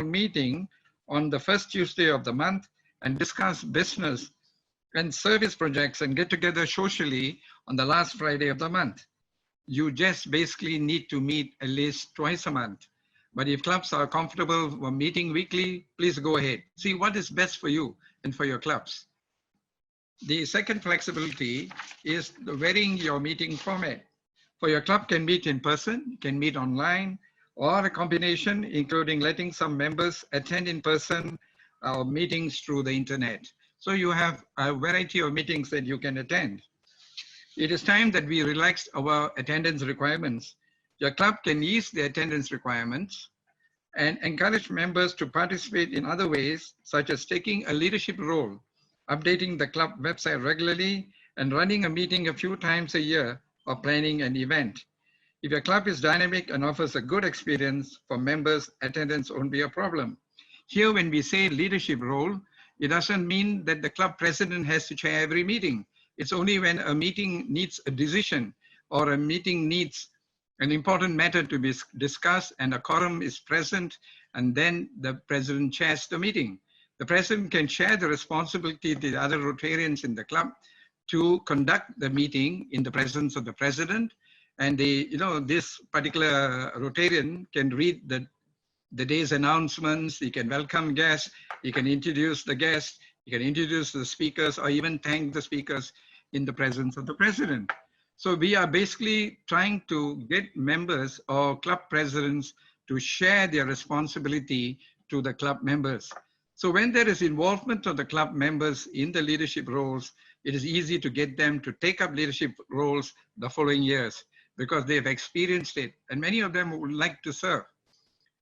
meeting on the first Tuesday of the month and discuss business and service projects and get together socially on the last Friday of the month. You just basically need to meet at least twice a month. But if clubs are comfortable for meeting weekly, please go ahead. See what is best for you and for your clubs. The second flexibility is varying your meeting format. For your club can meet in person, can meet online, or a combination, including letting some members attend in person or meetings through the internet. So you have a variety of meetings that you can attend. It is time that we relax our attendance requirements. Your club can ease the attendance requirements and encourage members to participate in other ways, such as taking a leadership role, updating the club website regularly, and running a meeting a few times a year or planning an event. If your club is dynamic and offers a good experience for members, attendance won't be a problem. Here, when we say leadership role, it doesn't mean that the club president has to chair every meeting. It's only when a meeting needs a decision or a meeting needs an important matter to be discussed and a quorum is present, and then the president chairs the meeting. The president can share the responsibility to the other Rotarians in the club to conduct the meeting in the presence of the president. And this particular Rotarian can read the day's announcements, he can welcome guests, he can introduce the guests, he can introduce the speakers, or even thank the speakers in the presence of the president. So we are basically trying to get members or club presidents to share their responsibility to the club members. So when there is involvement of the club members in the leadership roles, it is easy to get them to take up leadership roles the following years because they have experienced it, and many of them would like to serve.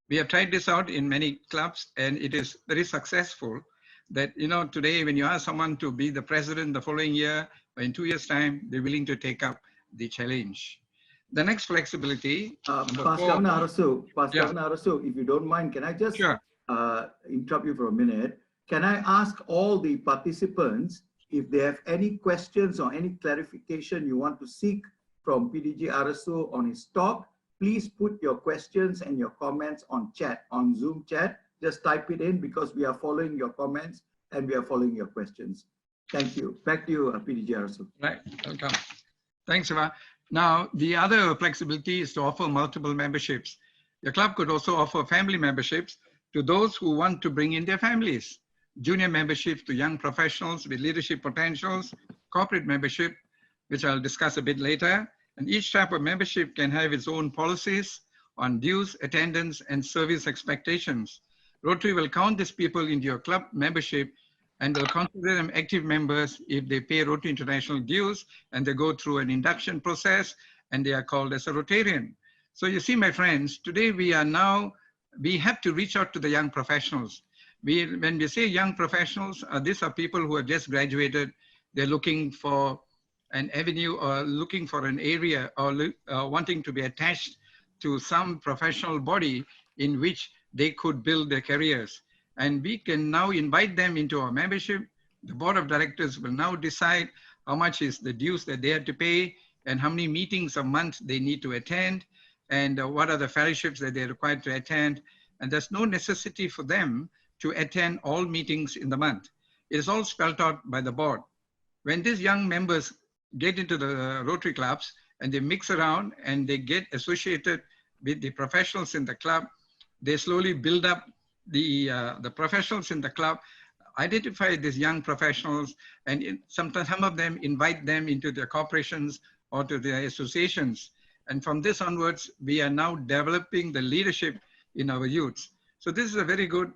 We have tried this out in many clubs, and it is very successful that, today when you ask someone to be the president the following year, or in 2 years' time, they're willing to take up the challenge. The next flexibility. Pastor Arasu, if you don't mind, can I just interrupt you for a minute? Can I ask all the participants if they have any questions or any clarification you want to seek from PDG Arasu on his talk? Please put your questions and your comments on chat, on Zoom chat. Just type it in because we are following your comments and we are following your questions. Thank you. Back to you, PDG Arasu. Right, welcome. Thanks, Eva. Now, the other flexibility is to offer multiple memberships. Your club could also offer family memberships to those who want to bring in their families, junior membership to young professionals with leadership potentials, corporate membership, which I'll discuss a bit later. And each type of membership can have its own policies on dues, attendance, and service expectations. Rotary will count these people into your club membership and will consider them active members if they pay Rotary International dues and they go through an induction process and they are called as a Rotarian. So you see, my friends, today we have to reach out to the young professionals. When we say young professionals, these are people who have just graduated. They're looking for an avenue or looking for an area or wanting to be attached to some professional body in which they could build their careers. And we can now invite them into our membership. The board of directors will now decide how much is the dues that they have to pay and how many meetings a month they need to attend and what are the fellowships that they're required to attend. And there's no necessity for them to attend all meetings in the month. It is all spelled out by the board. When these young members get into the Rotary clubs and they mix around and they get associated with the professionals in the club, they slowly build up the professionals in the club, identify these young professionals, and sometimes some of them invite them into their corporations or to their associations. And from this onwards, we are now developing the leadership in our youths. So this is a very good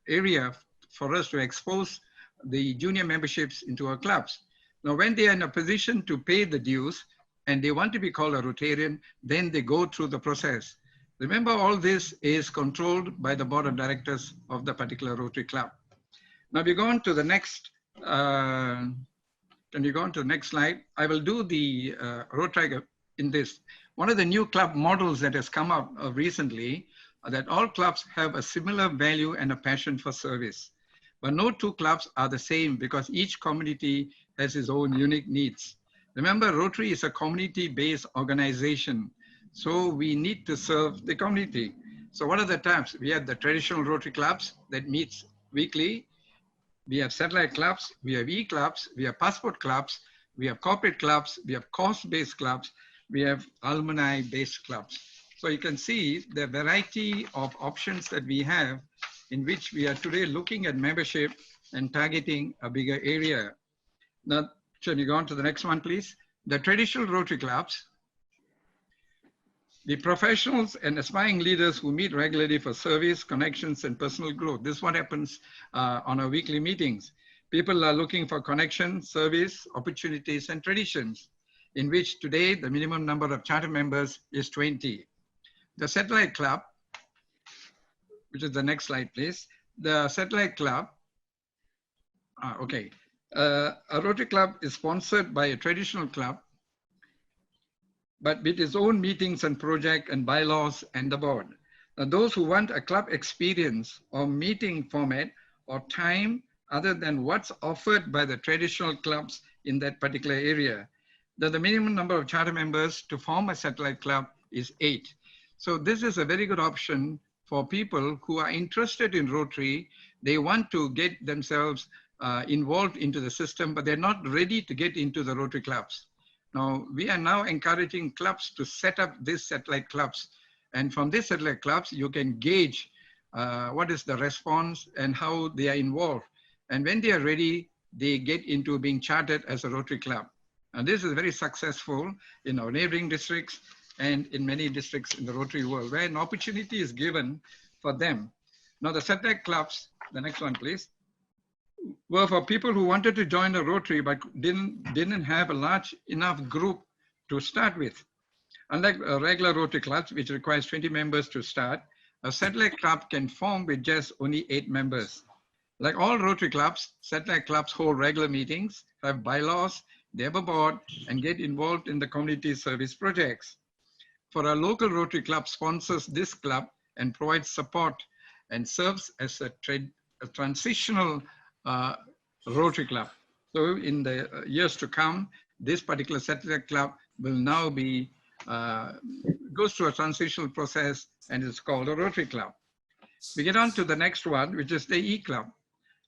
area for us to expose the junior memberships into our clubs. Now, when they are in a position to pay the dues and they want to be called a Rotarian, then they go through the process. Remember, all this is controlled by the board of directors of the particular Rotary club. Now we go on to the next, can you go on to the next slide? I will do the Rotary in this. One of the new club models that has come up recently are that all clubs have a similar value and a passion for service. But no two clubs are the same because each community has its own unique needs. Remember, Rotary is a community-based organization, so we need to serve the community. So what are the types? We have the traditional Rotary clubs that meets weekly. We have satellite clubs, we have e-clubs, we have passport clubs, we have corporate clubs, we have course-based clubs, we have alumni-based clubs. So you can see the variety of options that we have in which we are today looking at membership and targeting a bigger area. Now, can you go on to the next one, please? The traditional Rotary clubs, the professionals and aspiring leaders who meet regularly for service, connections, and personal growth. This is what happens on our weekly meetings. People are looking for connection, service, opportunities, and traditions, in which today the minimum number of charter members is 20. The satellite club, which is the next slide, please. The satellite club, a Rotary club is sponsored by a traditional club, but with its own meetings and project and bylaws and the board. Now, those who want a club experience or meeting format or time other than what's offered by the traditional clubs in that particular area, the minimum number of charter members to form a satellite club is 8. So this is a very good option for people who are interested in Rotary. They want to get themselves involved into the system, but they're not ready to get into the Rotary clubs. Now, we are now encouraging clubs to set up these satellite clubs. And from these satellite clubs, you can gauge what is the response and how they are involved. And when they are ready, they get into being chartered as a Rotary club. And this is very successful in our neighboring districts and in many districts in the Rotary world, where an opportunity is given for them. Now, the satellite clubs, the next one, please, were for people who wanted to join a Rotary but didn't have a large enough group to start with. Unlike a regular Rotary club, which requires 20 members to start, a satellite club can form with just only 8 members. Like all Rotary clubs, satellite clubs hold regular meetings, have bylaws, they have a board, and get involved in the community service projects. For a local Rotary club sponsors this club and provides support and serves as a transitional Rotary club. So in the years to come, this particular satellite club will now be, goes through a transitional process and is called a Rotary club. We get on to the next one, which is the e-club,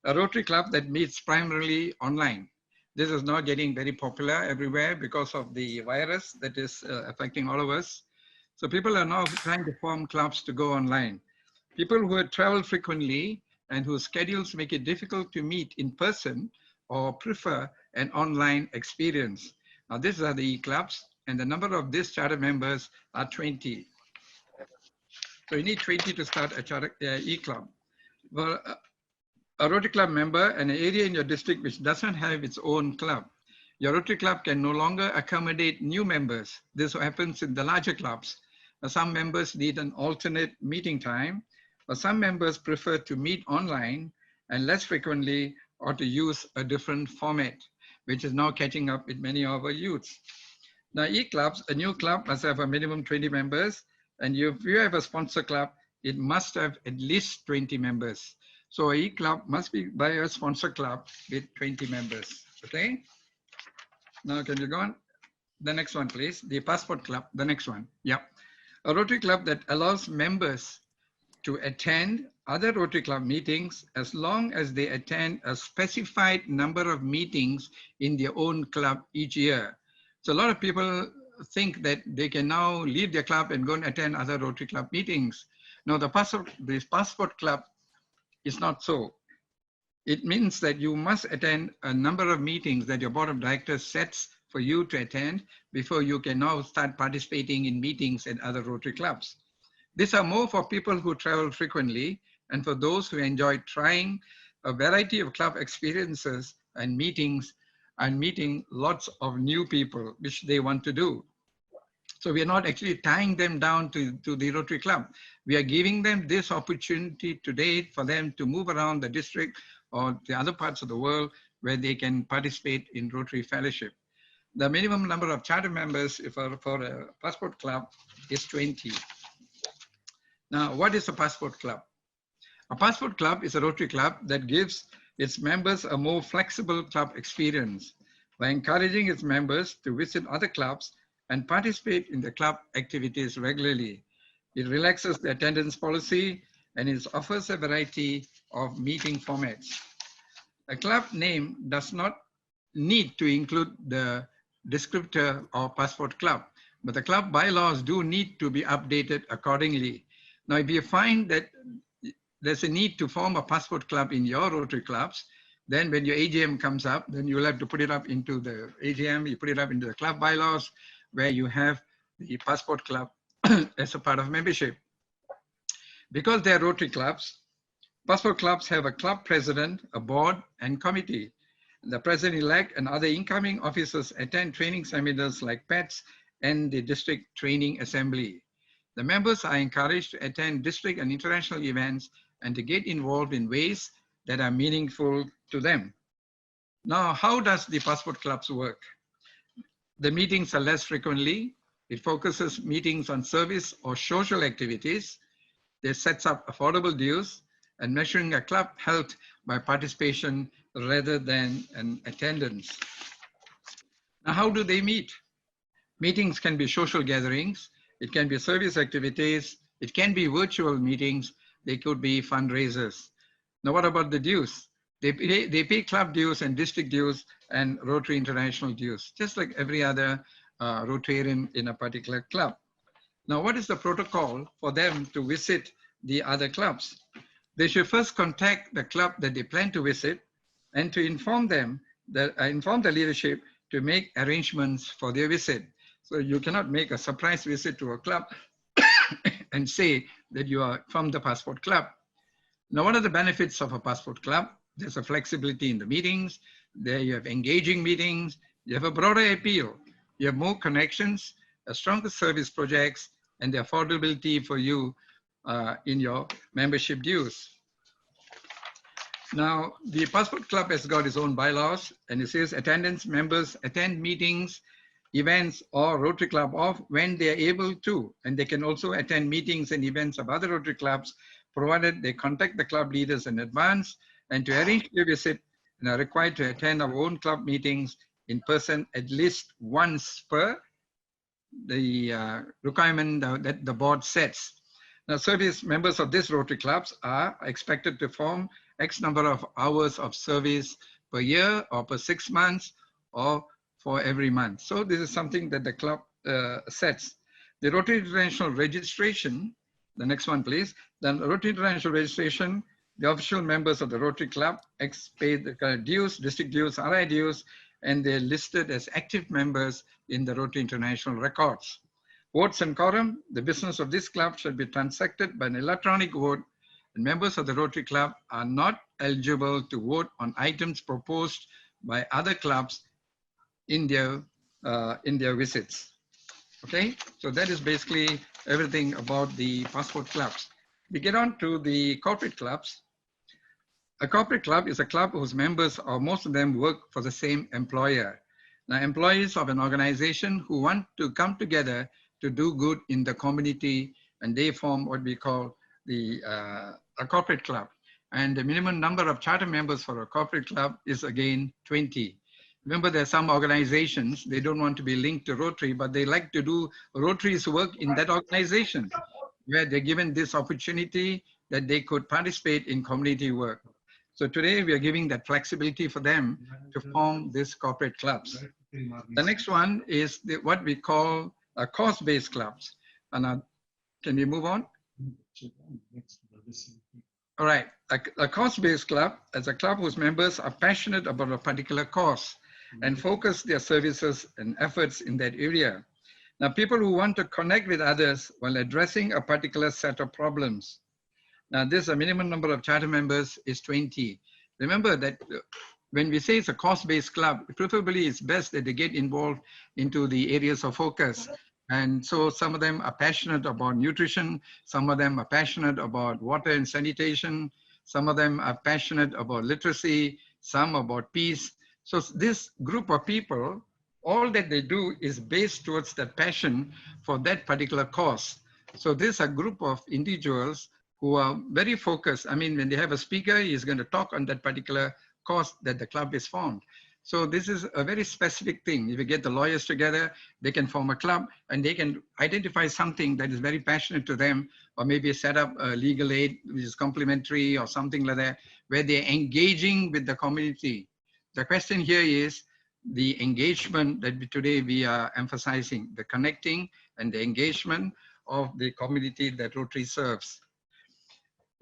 a Rotary club that meets primarily online. This is now getting very popular everywhere because of the virus that is affecting all of us. So people are now trying to form clubs to go online. People who travel frequently and whose schedules make it difficult to meet in person or prefer an online experience. Now, these are the e-clubs, and the number of these charter members are 20. So you need 20 to start a charter e-club. Well, a Rotary Club member and an area in your district which doesn't have its own club, your Rotary Club can no longer accommodate new members. This happens in the larger clubs. Some members need an alternate meeting time, or some members prefer to meet online and less frequently, or to use a different format, which is now catching up with many of our youths. Now, e-clubs, a new club must have a minimum 20 members, and if you have a sponsor club, it must have at least 20 members. So an e-club must be by a sponsor club with 20 members, okay? Now, can you go on? The next one, please. The passport club, the next one, yeah. A Rotary club that allows members to attend other Rotary Club meetings as long as they attend a specified number of meetings in their own club each year. So a lot of people think that they can now leave their club and go and attend other Rotary Club meetings. No, the passport club is not so. It means that you must attend a number of meetings that your board of directors sets for you to attend before you can now start participating in meetings at other Rotary clubs. These are more for people who travel frequently and for those who enjoy trying a variety of club experiences and meetings and meeting lots of new people, which they want to do. So we are not actually tying them down to the Rotary Club. We are giving them this opportunity today for them to move around the district or the other parts of the world where they can participate in Rotary Fellowship. The minimum number of charter members for a passport club is 20. Now, what is a passport club? A passport club is a Rotary club that gives its members a more flexible club experience by encouraging its members to visit other clubs and participate in the club activities regularly. It relaxes the attendance policy and it offers a variety of meeting formats. A club name does not need to include the descriptor or passport club, but the club bylaws do need to be updated accordingly. Now, if you find that there's a need to form a passport club in your Rotary clubs, then when your AGM comes up, then you'll have to put it up into the AGM, you put it up into the club bylaws where you have the passport club as a part of membership. Because they're Rotary clubs, passport clubs have a club president, a board, and committee. The president-elect and other incoming officers attend training seminars like PETS and the district training assembly. The members are encouraged to attend district and international events and to get involved in ways that are meaningful to them. Now, how does the passport clubs work? The meetings are less frequently. It focuses meetings on service or social activities. It sets up affordable dues and measuring a club health by participation rather than an attendance. Now, how do they meet? Meetings can be social gatherings. It can be service activities. It can be virtual meetings. They could be fundraisers. Now, what about the dues? They pay club dues and district dues and Rotary International dues, just like every other Rotarian in a particular club. Now, what is the protocol for them to visit the other clubs? They should first contact the club that they plan to visit and to inform them, inform the leadership to make arrangements for their visit. So you cannot make a surprise visit to a club and say that you are from the passport club. Now, what are the benefits of a passport club? There's a flexibility in the meetings. There you have engaging meetings. You have a broader appeal. You have more connections, a stronger service projects, and the affordability for you in your membership dues. Now, the passport club has got its own bylaws, and it says attendance members attend meetings, events, or Rotary Club off when they are able to, and they can also attend meetings and events of other Rotary clubs, provided they contact the club leaders in advance, and to arrange their visit and are required to attend our own club meetings in person at least once per the requirement that the board sets. Now, service members of these Rotary clubs are expected to form X number of hours of service per year or per 6 months or for every month. So this is something that the club sets. The Rotary International registration, the next one please. Then Rotary International registration, the official members of the Rotary Club pay the dues, district dues, RI dues, and they're listed as active members in the Rotary International records. Votes and quorum, the business of this club shall be transacted by an electronic vote, and members of the Rotary Club are not eligible to vote on items proposed by other clubs in their visits. Okay, so that is basically everything about the passport clubs. We get on to the corporate clubs. A corporate club is a club whose members, or most of them, work for the same employer. Now, employees of an organization who want to come together to do good in the community, and they form what we call the a corporate club. And the minimum number of charter members for a corporate club is again 20. Remember, there are some organizations, they don't want to be linked to Rotary, but they like to do Rotary's work in that organization, where they're given this opportunity that they could participate in community work. So today we are giving that flexibility for them to form these corporate clubs. The next one is what we call cost-based clubs. And can we move on? All right, a cost-based club is a club whose members are passionate about a particular cause and focus their services and efforts in that area. Now, people who want to connect with others while addressing a particular set of problems. Now, this a minimum number of charter members is 20. Remember that when we say it's a cost-based club, preferably it's best that they get involved into the areas of focus. And so some of them are passionate about nutrition. Some of them are passionate about water and sanitation. Some of them are passionate about literacy, some about peace. So this group of people, all that they do is based towards that passion for that particular cause. So this is a group of individuals who are very focused. I mean, when they have a speaker, he's going to talk on that particular cause that the club is formed. So this is a very specific thing. If you get the lawyers together, they can form a club and they can identify something that is very passionate to them, or maybe set up a legal aid, which is complementary or something like that, where they're engaging with the community. The question here is the engagement that today we are emphasizing, the connecting and the engagement of the community that Rotary serves.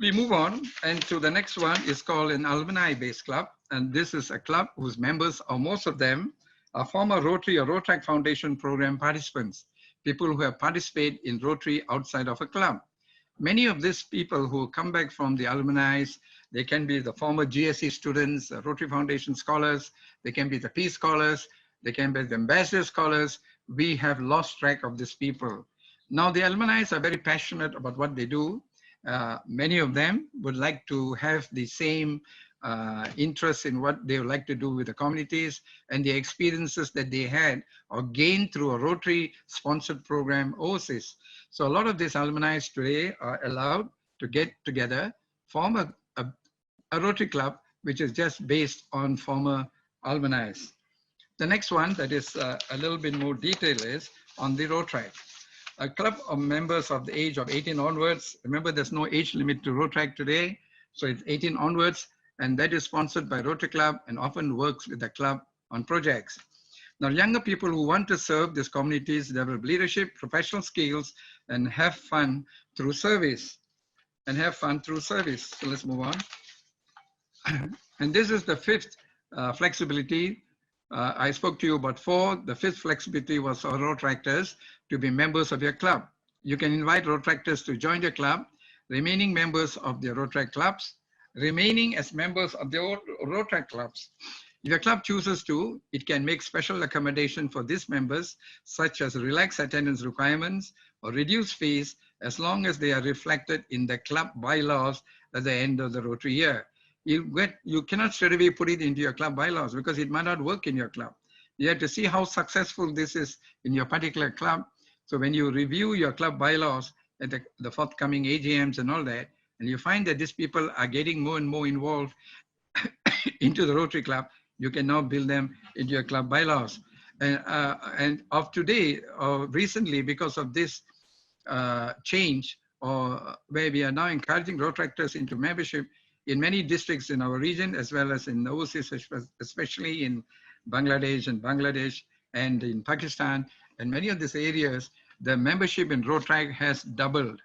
We move on, and to the next one is called an alumni-based club. And this is a club whose members, or most of them, are former Rotary or Rotaract Foundation program participants, people who have participated in Rotary outside of a club. Many of these people who come back from the alumni, they can be the former GSE students, Rotary Foundation scholars, they can be the Peace Scholars, they can be the Ambassador Scholars. We have lost track of these people. Now the alumni are very passionate about what they do. Many of them would like to have the same interest in what they would like to do with the communities, and the experiences that they had or gained through a Rotary sponsored program overseas. So a lot of these alumni today are allowed to get together, form a Rotary club, which is just based on former alumni. The next one that is a little bit more detailed is on the Rotaract. A club of members of the age of 18 onwards. Remember, there's no age limit to Rotaract today. So it's 18 onwards, and that is sponsored by Rotary Club and often works with the club on projects. Now, younger people who want to serve these communities, develop leadership, professional skills, and have fun through service. So let's move on. And this is the fifth flexibility. I spoke to you about 4. The 5th flexibility was for Rotaractors to be members of your club. You can invite Rotaractors to join your club, remaining members of the Rotaract clubs, remaining as members of the Rotaract clubs. If your club chooses to, it can make special accommodation for these members, such as relaxed attendance requirements or reduced fees, as long as they are reflected in the club bylaws at the end of the Rotary year. You cannot straight away put it into your club bylaws because it might not work in your club. You have to see how successful this is in your particular club. So when you review your club bylaws at the forthcoming AGMs and all that, and you find that these people are getting more and more involved into the Rotary Club, you can now build them into your club bylaws. And of today, or recently, because of this change, or where we are now encouraging Rotaractors into membership, in many districts in our region, as well as in overseas, especially in Bangladesh and in Pakistan, and many of these areas, the membership in Rotaract has doubled.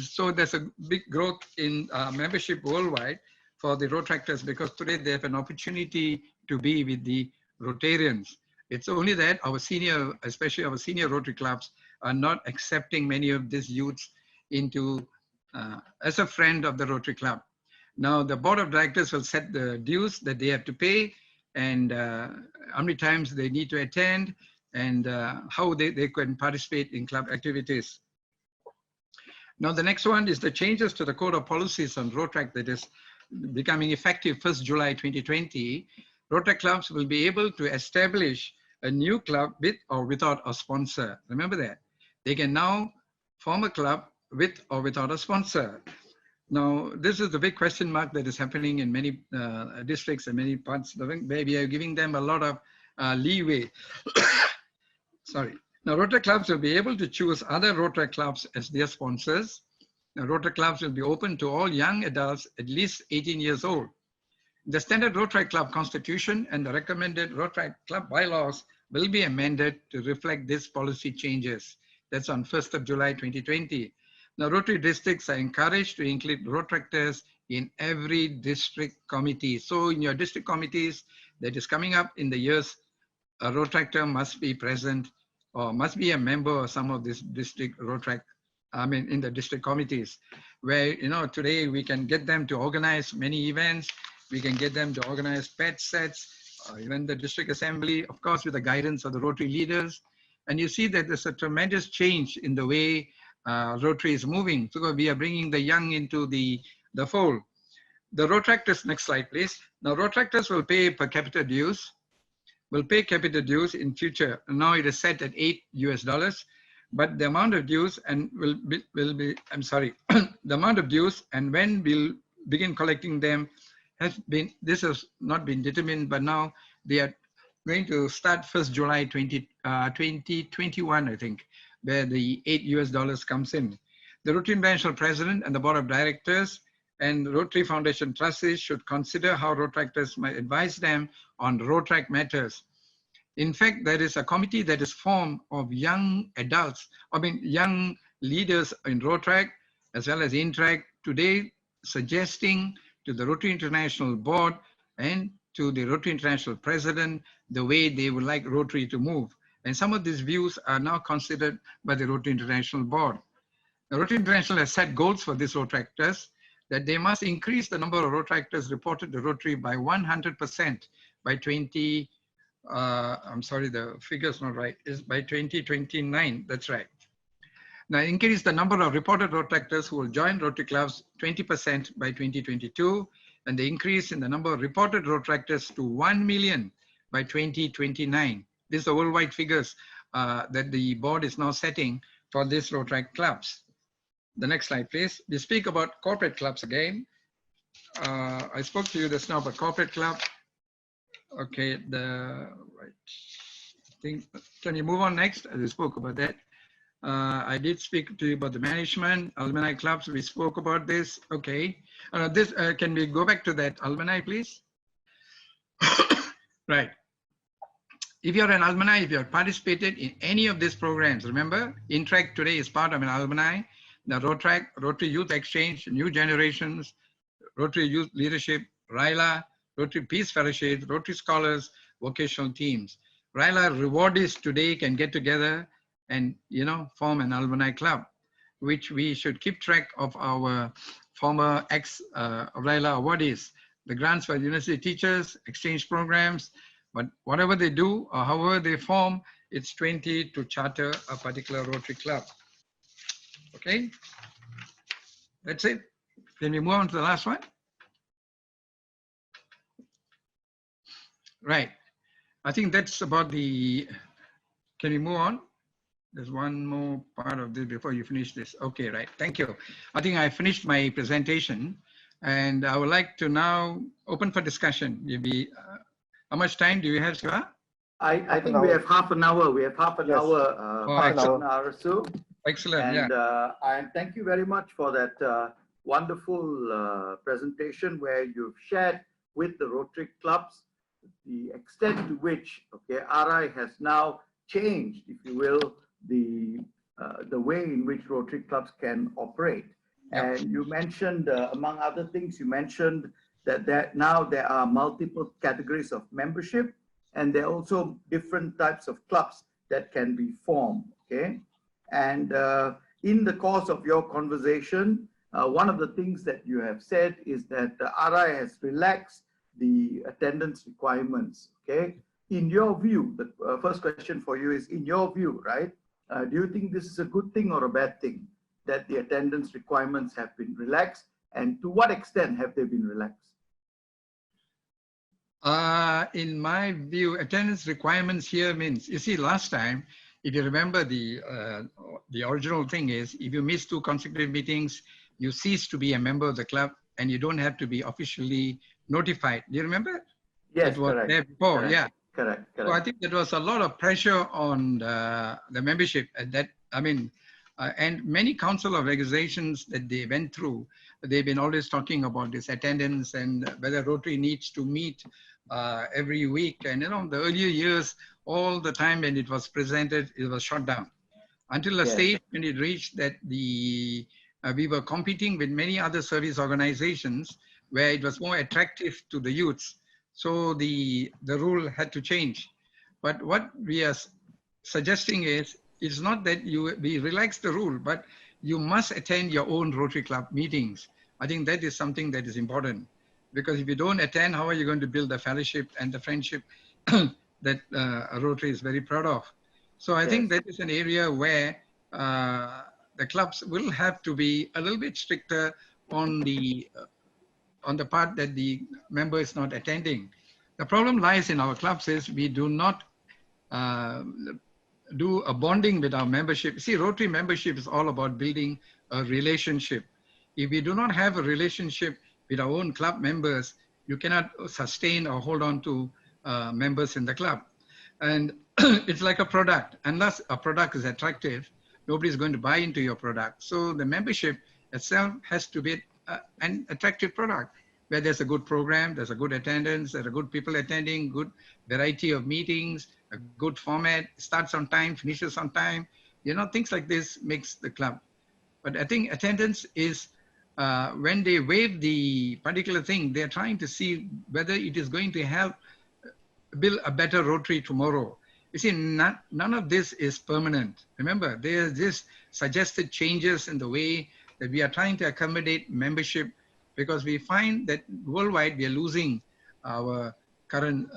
So there's a big growth in membership worldwide for the Rotaractors, because today they have an opportunity to be with the Rotarians. It's only that our senior, especially our senior Rotary clubs, are not accepting many of these youths into as a friend of the Rotary Club. Now, the board of directors will set the dues that they have to pay, and how many times they need to attend, and how they can participate in club activities. Now, the next one is the changes to the Code of Policies on Rotaract that is becoming effective 1st July 2020. Rotaract clubs will be able to establish a new club with or without a sponsor. Remember that. They can now form a club with or without a sponsor. Now, this is the big question mark that is happening in many districts and many parts of it, where we are giving them a lot of leeway. Sorry. Now, Rotary clubs will be able to choose other Rotary clubs as their sponsors. Now, Rotary clubs will be open to all young adults at least 18 years old. The standard Rotary Club constitution and the recommended Rotary Club bylaws will be amended to reflect these policy changes. That's on 1st of July 2020. Now, Rotary districts are encouraged to include Rotaractors in every district committee. So in your district committees that is coming up in the years, a Rotaractor must be present or must be a member of some of this district Rotaract, in the district committees, where, today we can get them to organize many events. We can get them to organize pet sets, even the district assembly, of course, with the guidance of the Rotary leaders. And you see that there's a tremendous change in the way Rotary is moving. So we are bringing the young into the fold. The Rotaractors, next slide, please. Now, Rotaractors will pay per capita dues, in future. Now it is set at $8 US, but the amount of dues and the amount of dues and when we'll begin collecting them this has not been determined, but now They are going to start 1st July 2021, I think, where the $8 comes in. The Rotary International President and the Board of Directors and Rotary Foundation trustees should consider how Rotaractors might advise them on Rotaract matters. In fact, there is a committee that is formed of young adults, young leaders in Rotaract as well as Interact today, suggesting to the Rotary International Board and to the Rotary International President the way they would like Rotary to move. And some of these views are now considered by the Rotary International Board. The Rotary International has set goals for these Rotaractors that they must increase the number of Rotaractors reported to Rotary by 100% by I'm sorry, the figure's not right, is by 2029, that's right. Now increase the number of reported Rotaractors who will join Rotary clubs 20% by 2022, and the increase in the number of reported Rotaractors to 1 million by 2029. These are worldwide figures that the board is now setting for these Rotaract clubs. The next slide, please. We speak about corporate clubs again. I spoke to you just now about corporate club. Okay, right thing. Can you move on next? I spoke about that. I did speak to you about the management, alumni clubs. We spoke about this. Okay. Can we go back to that alumni, please? Right. If you're an alumni, if you have participated in any of these programs, remember, Interact today is part of an alumni. The Rotaract, Rotary Youth Exchange, New Generations, Rotary Youth Leadership, RILA, Rotary Peace Fellowship, Rotary Scholars, vocational teams. RILA rewardees today can get together and, form an alumni club, which we should keep track of our former ex-RILA awardees, the grants for university teachers, exchange programs, but whatever they do or however they form, it's 20 to charter a particular Rotary club. Okay, that's it. Can we move on to the last one? Right. I think that's about the, can we move on? There's one more part of this before you finish this. Okay, right. Thank you. I think I finished my presentation and I would like to now open for discussion. Maybe, how much time do you have, Siva? I think we have half an hour. We have half an hour. Arasu. Excellent. And thank you very much for that wonderful presentation where you've shared with the Rotary clubs the extent to which RI has now changed, if you will, the way in which Rotary clubs can operate. Yep. And you mentioned, among other things, you mentioned that now there are multiple categories of membership, and there are also different types of clubs that can be formed. Okay. And in the course of your conversation, one of the things that you have said is that the RI has relaxed the attendance requirements. Okay. In your view, the first question for you is, in your view, right? Do you think this is a good thing or a bad thing that the attendance requirements have been relaxed, and to what extent have they been relaxed? In my view, attendance requirements here means, you see, last time, if you remember, the original thing is, if you miss 2 consecutive meetings, you cease to be a member of the club and you don't have to be officially notified. Do you remember? Yes, that was correct. There before, correct. Yeah. Correct. So I think there was a lot of pressure on the membership at that. And many council organizations that they went through, they've been always talking about this attendance and whether Rotary needs to meet every week. And the earlier years, all the time when it was presented, it was shut down until the stage when it reached that we were competing with many other service organizations where it was more attractive to the youths. So the rule had to change. But what we are suggesting is, it's not that we relax the rule, but you must attend your own Rotary Club meetings. I think that is something that is important, because if you don't attend, how are you going to build the fellowship and the friendship that Rotary is very proud of? So I think that is an area where the clubs will have to be a little bit stricter on the part that the member is not attending. The problem lies in our clubs is we do not do a bonding with our membership. See, Rotary membership is all about building a relationship. If we do not have a relationship with our own club members, you cannot sustain or hold on to members in the club. And it's like a product. Unless a product is attractive, nobody's going to buy into your product. So the membership itself has to be an attractive product where there's a good program, there's a good attendance, there are good people attending, good variety of meetings, a good format, starts on time, finishes on time. You know, things like this makes the club. But I think attendance is, when they waive the particular thing, they're trying to see whether it is going to help build a better Rotary tomorrow. You see, none of this is permanent. Remember, there's just suggested changes in the way that we are trying to accommodate membership, because we find that worldwide we are losing our current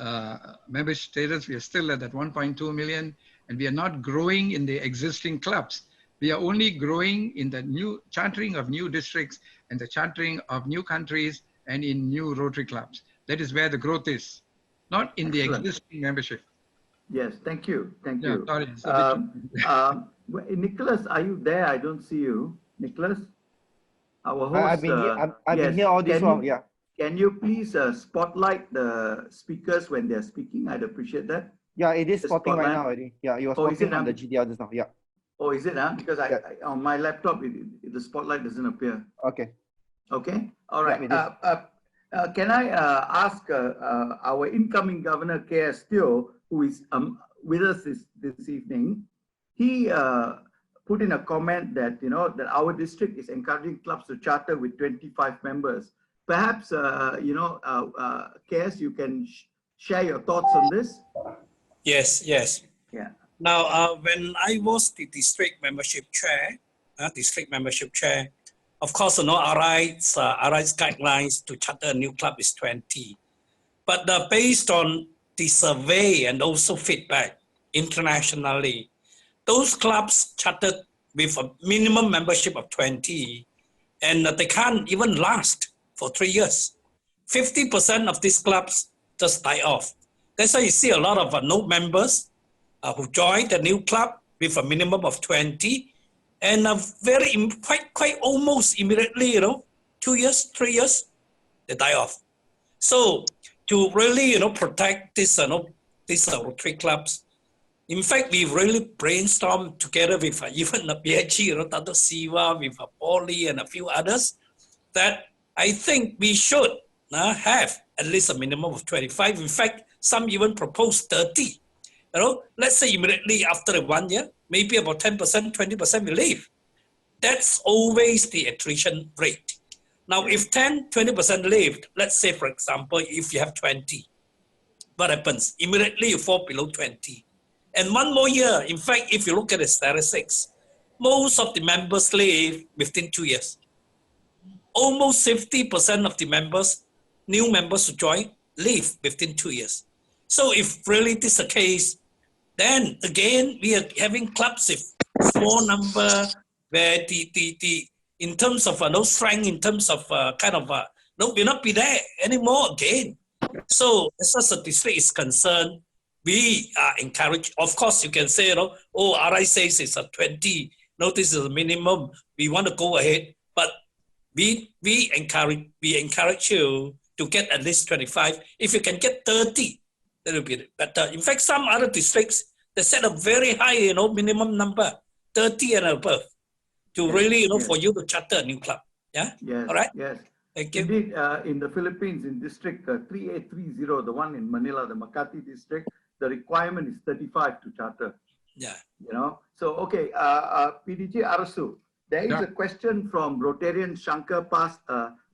membership status. We are still at that 1.2 million, and we are not growing in the existing clubs. We are only growing in the new chartering of new districts and the chartering of new countries and in new Rotary clubs. That is where the growth is, not in the existing membership. Yes, thank you. Thank you. Sorry. Nicholas, are you there? I don't see you. Nicholas? Our host. I've been here all this while, yeah. Can you please spotlight the speakers when they're speaking? I'd appreciate that. Yeah, it is spotting right now already. Yeah, you were spotting on the GDL just now. Yeah. Oh, is it? Because I on my laptop, the spotlight doesn't appear. Okay. Okay. All right. Can I ask our incoming Governor, K.S. Teo, who is with us this evening? He put in a comment that, you know, that our district is encouraging clubs to charter with 25 members. Perhaps, you know, KS, you can share your thoughts on this? Yes. Yeah. Now, when I was the district membership chair, of course, you know, RI's guidelines to charter a new club is 20. But based on the survey and also feedback internationally, those clubs chartered with a minimum membership of 20, and they can't even last for 3 years. 50% of these clubs just die off. That's why you see a lot of no members who joined the new club with a minimum of 20, and quite almost immediately, you know, 2 years, 3 years, they die off. So to really, you know, protect this, these Rotary clubs, in fact, we really brainstormed together with even the PDG, you know, Dr. Siva, with Polly and a few others, that I think we should have at least a minimum of 25. In fact, some even proposed 30. You know, let's say immediately after 1 year, maybe about 10%, 20% will leave. That's always the attrition rate. Now, if 10, 20% leave, let's say, for example, if you have 20, what happens? Immediately you fall below 20. And 1 more year, in fact, if you look at the statistics, most of the members leave within 2 years. Almost 50% of the members, new members who join, leave within 2 years. So if really this is the case, then again, we are having clubs with small number where the in terms of no strength, in terms of will not be there anymore again. So as far as the district is concerned, we are encouraged. Of course, you can say, you know, oh, RI says it's a 20. No, this is a minimum. We want to go ahead, but we encourage you to get at least 25. If you can get 30, that will be better. In fact, some other districts, they set a very high, you know, minimum number, 30 and above, to really, you know, for you to charter a new club. Yeah. Yes. All right. Yes. Thank you. Indeed, in the Philippines, in District 3830, the one in Manila, the Makati district, the requirement is 35 to charter. Yeah. You know. So okay, PDG Arasu, there is a question from Rotarian Shankar, past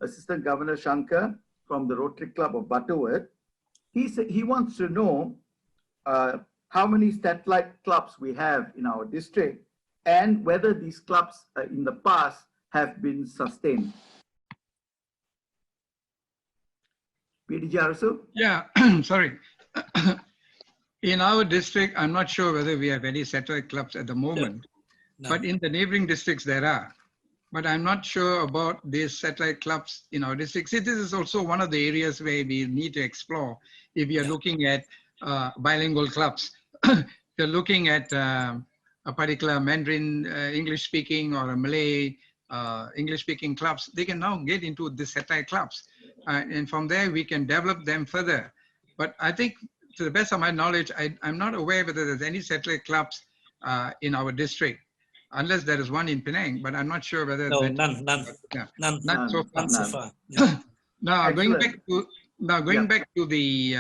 Assistant Governor Shankar from the Rotary Club of Butterworth. He wants to know how many satellite clubs we have in our district and whether these clubs in the past have been sustained. PDG Arasu? Yeah, sorry. In our district, I'm not sure whether we have any satellite clubs at the moment, but in the neighboring districts there are. But I'm not sure about these satellite clubs in our district. See, this is also one of the areas where we need to explore if we are looking at bilingual clubs. If you're looking at a particular Mandarin English speaking or a Malay English speaking clubs, they can now get into the satellite clubs. And from there we can develop them further. But I think to the best of my knowledge, I'm not aware whether there's any satellite clubs in our district, unless there is one in Penang, but I'm not sure whether no, that, none. yeah, None. not so far. None so far. Yeah. Now, going Yeah. back to the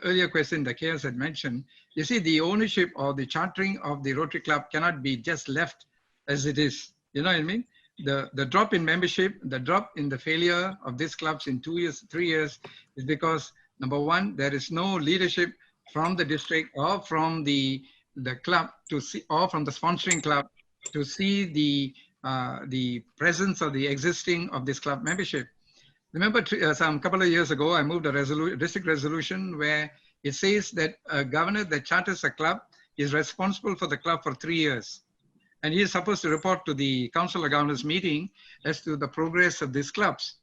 earlier question that Chaos had mentioned, you see, the ownership or the chartering of the Rotary Club cannot be just left as it is. You know what I mean? The drop in membership, the drop in the failure of these clubs in 2 years, 3 years is because, number one, there is no leadership from the district or from the club to see, or from the sponsoring club to see the presence of the existing of this club membership. Remember, some couple of years ago, I moved a district resolution where it says that a governor that charters a club is responsible for the club for 3 years. And he is supposed to report to the Council of Governors meeting as to the progress of these clubs.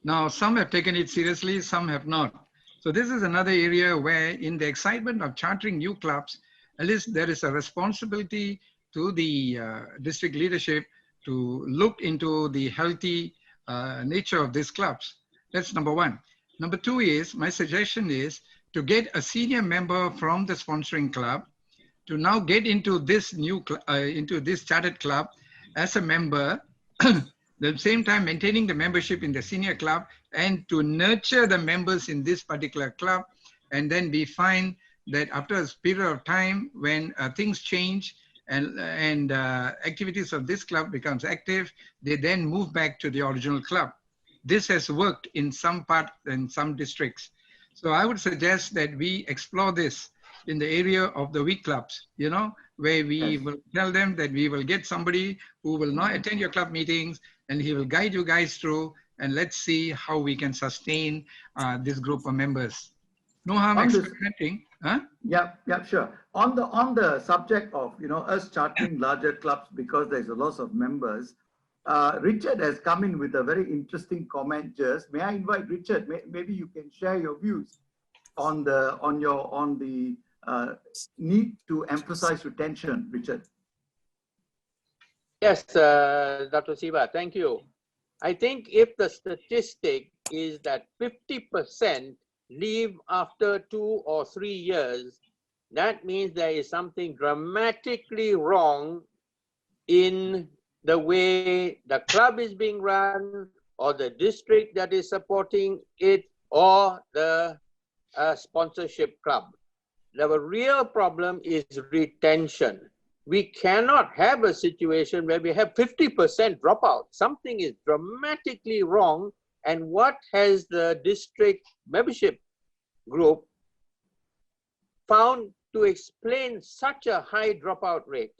Now, some have taken it seriously, some have not. So this is another area where in the excitement of chartering new clubs, at least there is a responsibility to the district leadership to look into the healthy nature of these clubs. That's number one. Number two is, my suggestion is to get a senior member from the sponsoring club to now get into this new, into this chartered club as a member, at the same time maintaining the membership in the senior club and to nurture the members in this particular club. And then we find that after a period of time when things change and activities of this club becomes active, they then move back to the original club. This has worked in some part, in some districts. So I would suggest that we explore this in the area of the week clubs, you know, where we will tell them that we will get somebody who will not attend your club meetings and he will guide you guys through, and let's see how we can sustain this group of members. No harm experimenting. Huh? Yeah, sure. On the subject of, you know, us chartering larger clubs because there's a loss of members, Richard has come in with a very interesting comment. Just may I invite Richard? Maybe you can share your views on the need to emphasize retention, Richard. Yes, Dr. Siva, thank you. I think if the statistic is that 50% leave after 2 or 3 years, that means there is something dramatically wrong in the way the club is being run, or the district that is supporting it, or the sponsorship club. The real problem is retention. We cannot have a situation where we have 50% dropout. Something is dramatically wrong. And what has the district membership group found to explain such a high dropout rate?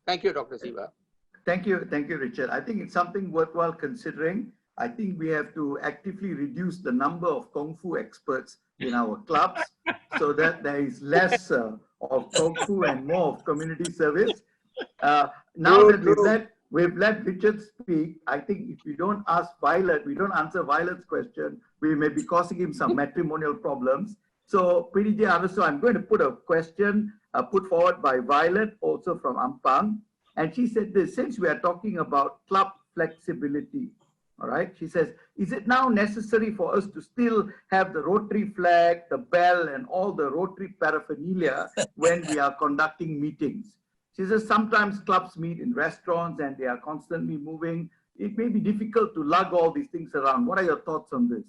Thank you, Dr. Siva. Thank you, Richard. I think it's something worthwhile considering. I think we have to actively reduce the number of Kung Fu experts in our clubs so that there is less of Kung Fu and more of community service. Now that we've let Richard speak, I think if we don't ask Violet, we don't answer Violet's question, we may be causing him some matrimonial problems. So PDG Arasu, I'm going to put a question put forward by Violet, also from Ampang. And she said this, since we are talking about club flexibility, all right, she says, is it now necessary for us to still have the Rotary flag, the bell, and all the Rotary paraphernalia when we are conducting meetings? She says, sometimes clubs meet in restaurants and they are constantly moving. It may be difficult to lug all these things around. What are your thoughts on this?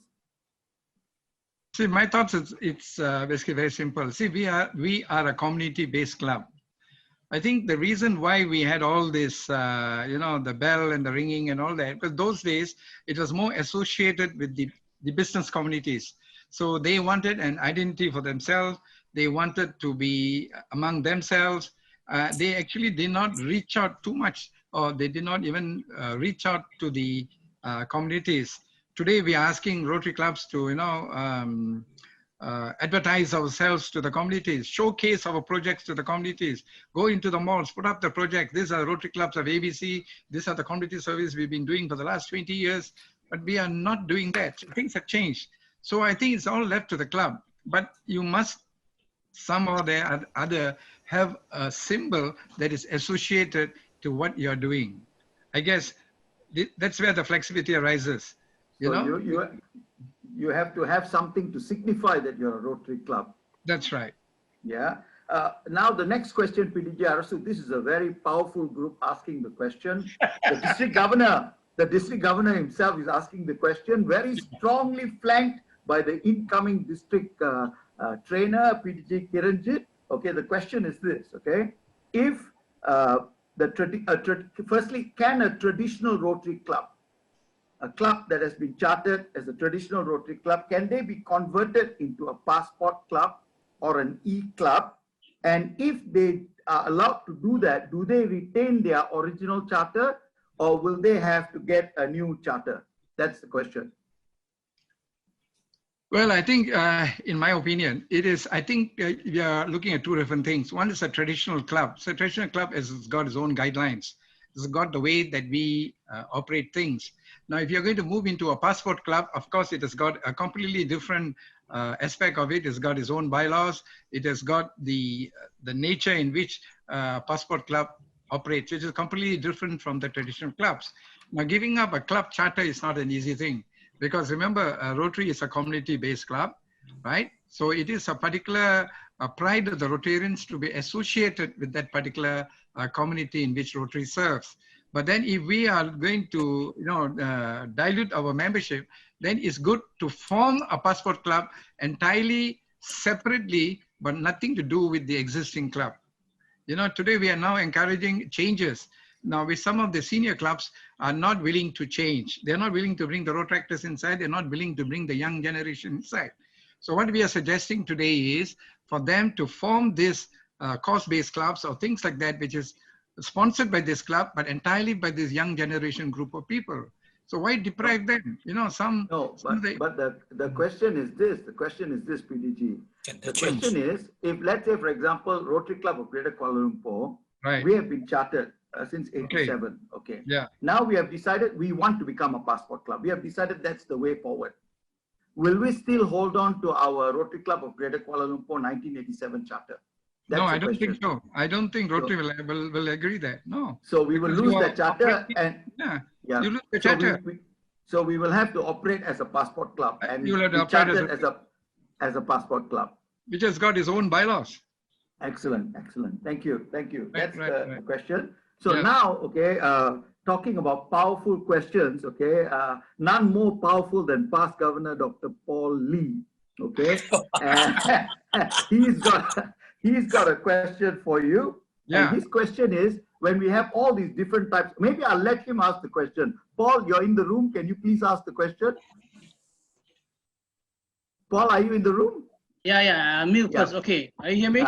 See, my thoughts is it's basically very simple. See, we are a community-based club. I think the reason why we had all this, you know, the bell and the ringing and all that, because those days it was more associated with the business communities. So they wanted an identity for themselves. They wanted to be among themselves. They actually did not reach out too much, or they did not even reach out to the communities. Today we are asking Rotary clubs to, you know, advertise ourselves to the communities, showcase our projects to the communities, go into the malls, put up the project. These are Rotary clubs of ABC. These are the community service we've been doing for the last 20 years, but we are not doing that. Things have changed. So I think it's all left to the club, but you must somehow or other have a symbol that is associated to what you're doing. I guess that's where the flexibility arises. You know? You have to have something to signify that you're a Rotary club. That's right. Yeah. Now the next question, PDG Arasu, this is a very powerful group asking the question. The district governor himself is asking the question, very strongly flanked by the incoming district trainer, PDG Kiranjit. Okay, the question is this, okay? If firstly, can a traditional Rotary club, a club that has been chartered as a traditional Rotary club, can they be converted into a passport club or an e-club? And if they are allowed to do that, do they retain their original charter or will they have to get a new charter? That's the question. Well, I think, in my opinion, it is, I think we are looking at two different things. One is a traditional club. So a traditional club has got its own guidelines. It's got the way that we operate things. Now, if you're going to move into a passport club, of course, it has got a completely different aspect of it. It's got its own bylaws. It has got the nature in which passport club operates, which is completely different from the traditional clubs. Now, giving up a club charter is not an easy thing because remember, Rotary is a community-based club, right? So it is a particular pride of the Rotarians to be associated with that particular community in which Rotary serves. But then if we are going to, dilute our membership, then it's good to form a passport club entirely separately, but nothing to do with the existing club. Today we are now encouraging changes. Now with some of the senior clubs are not willing to change. They're not willing to bring the Rotractors inside. They're not willing to bring the young generation inside. So what we are suggesting today is for them to form this course-based clubs or things like that, which is sponsored by this club, but entirely by this young generation group of people. So why deprive them? But the question is this. The question is this, PDG. The question is, if let's say, for example, Rotary Club of Greater Kuala Lumpur, right, we have been chartered since '87. Okay. Yeah. Now we have decided we want to become a passport club. We have decided that's the way forward. Will we still hold on to our Rotary Club of Greater Kuala Lumpur 1987 charter? That's no, I don't think so. I don't think Rotary will agree that. No. So we will lose the charter and you lose the charter. So we will have to operate as a passport club and you will have to operate as a passport club. Which has got its own bylaws. Excellent. Thank you. That's the question. So yeah. Now, okay, talking about powerful questions, okay, none more powerful than past Governor Dr. Paul Lee, okay, and he's got a question for you. Yeah. And his question is, when we have all these different types, maybe I'll let him ask the question. Paul, you're in the room. Can you please ask the question? Paul, are you in the room? Yeah, mute first. Okay, are you hear me?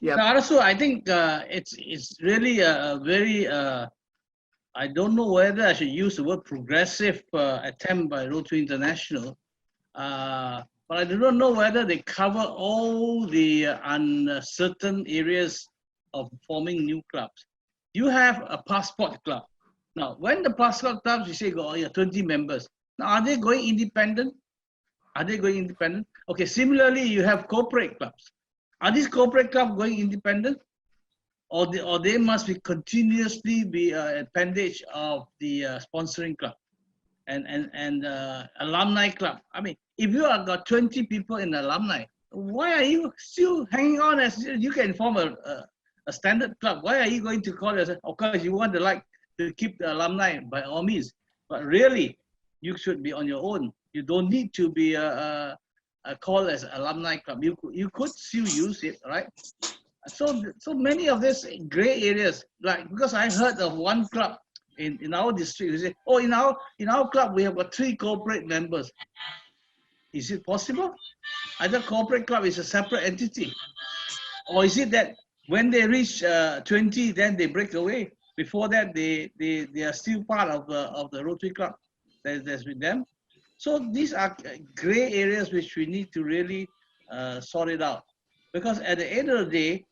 Yeah. So Arasu, I think it's really a very, I don't know whether I should use the word progressive attempt by Rotary International, but I do not know whether they cover all the uncertain areas of forming new clubs. You have a passport club. Now, when the passport clubs, you say, oh, yeah, 20 members. Now, are they going independent? Okay, similarly, you have corporate clubs. Are these corporate clubs going independent? Or they must be continuously be an appendage of the sponsoring club and alumni club. I mean, if you have got 20 people in alumni, why are you still hanging on as you can form a standard club? Why are you going to call yourself? Of course, you want to keep the alumni by all means, but really, you should be on your own. You don't need to be called as alumni club. You could still use it, right? So many of these gray areas, like because I heard of one club in our district, you say, oh, in our club we have got 3 corporate members. Is it possible? Either corporate club is a separate entity, or is it that when they reach 20, then they break away? Before that, they are still part of the Rotary Club that's with them. So these are gray areas which we need to really sort it out. Because at the end of the day,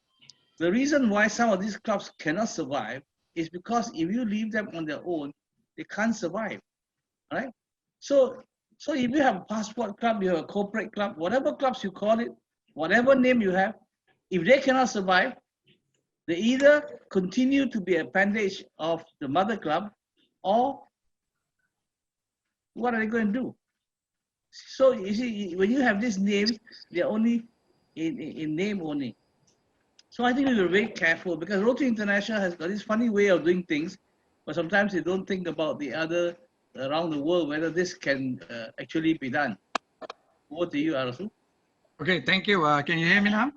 the reason why some of these clubs cannot survive is because if you leave them on their own, they can't survive, right? So if you have a passport club, you have a corporate club, whatever clubs you call it, whatever name you have, if they cannot survive, they either continue to be an appendage of the mother club, or what are they going to do? So you see, when you have these names, they're only in name only. So I think we were very careful because Rotary International has got this funny way of doing things, but sometimes they don't think about the other around the world, whether this can actually be done. Over to you, Arasu. Okay, thank you. Can you hear me now?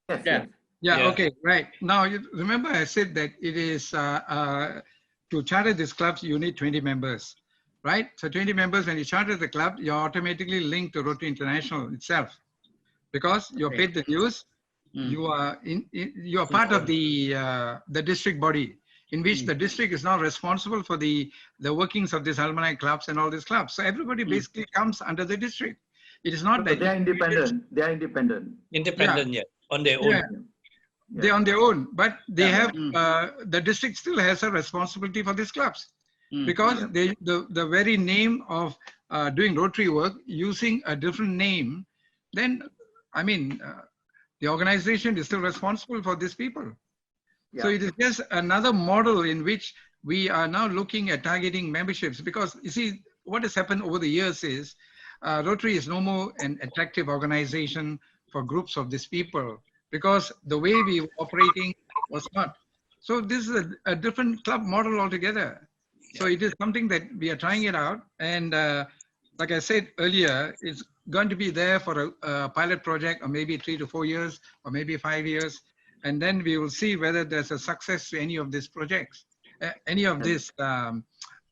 Yes, Yeah. yes. Yeah, okay, right. Now, you remember I said that it is, to charter these clubs, you need 20 members, right? So 20 members, when you charter the club, you're automatically linked to Rotary International itself because you're paid the dues. You are you are part of the district body, in which the district is now responsible for the workings of these alumni clubs and all these clubs. So everybody basically comes under the district. It is not that they're independent. They're independent. Independent, yeah, on their own. Yeah. They're on their own, but they have the district still has a responsibility for these clubs because the very name of doing Rotary work using a different name, then I mean. The organization is still responsible for these people. Yeah. So it is just another model in which we are now looking at targeting memberships because you see what has happened over the years is Rotary is no more an attractive organization for groups of these people because the way we were operating was not. So this is a different club model altogether. So it is something that we are trying it out. And like I said earlier, it's going to be there for a pilot project or maybe 3 to 4 years or maybe 5 years. And then we will see whether there's a success to any of these projects, any of these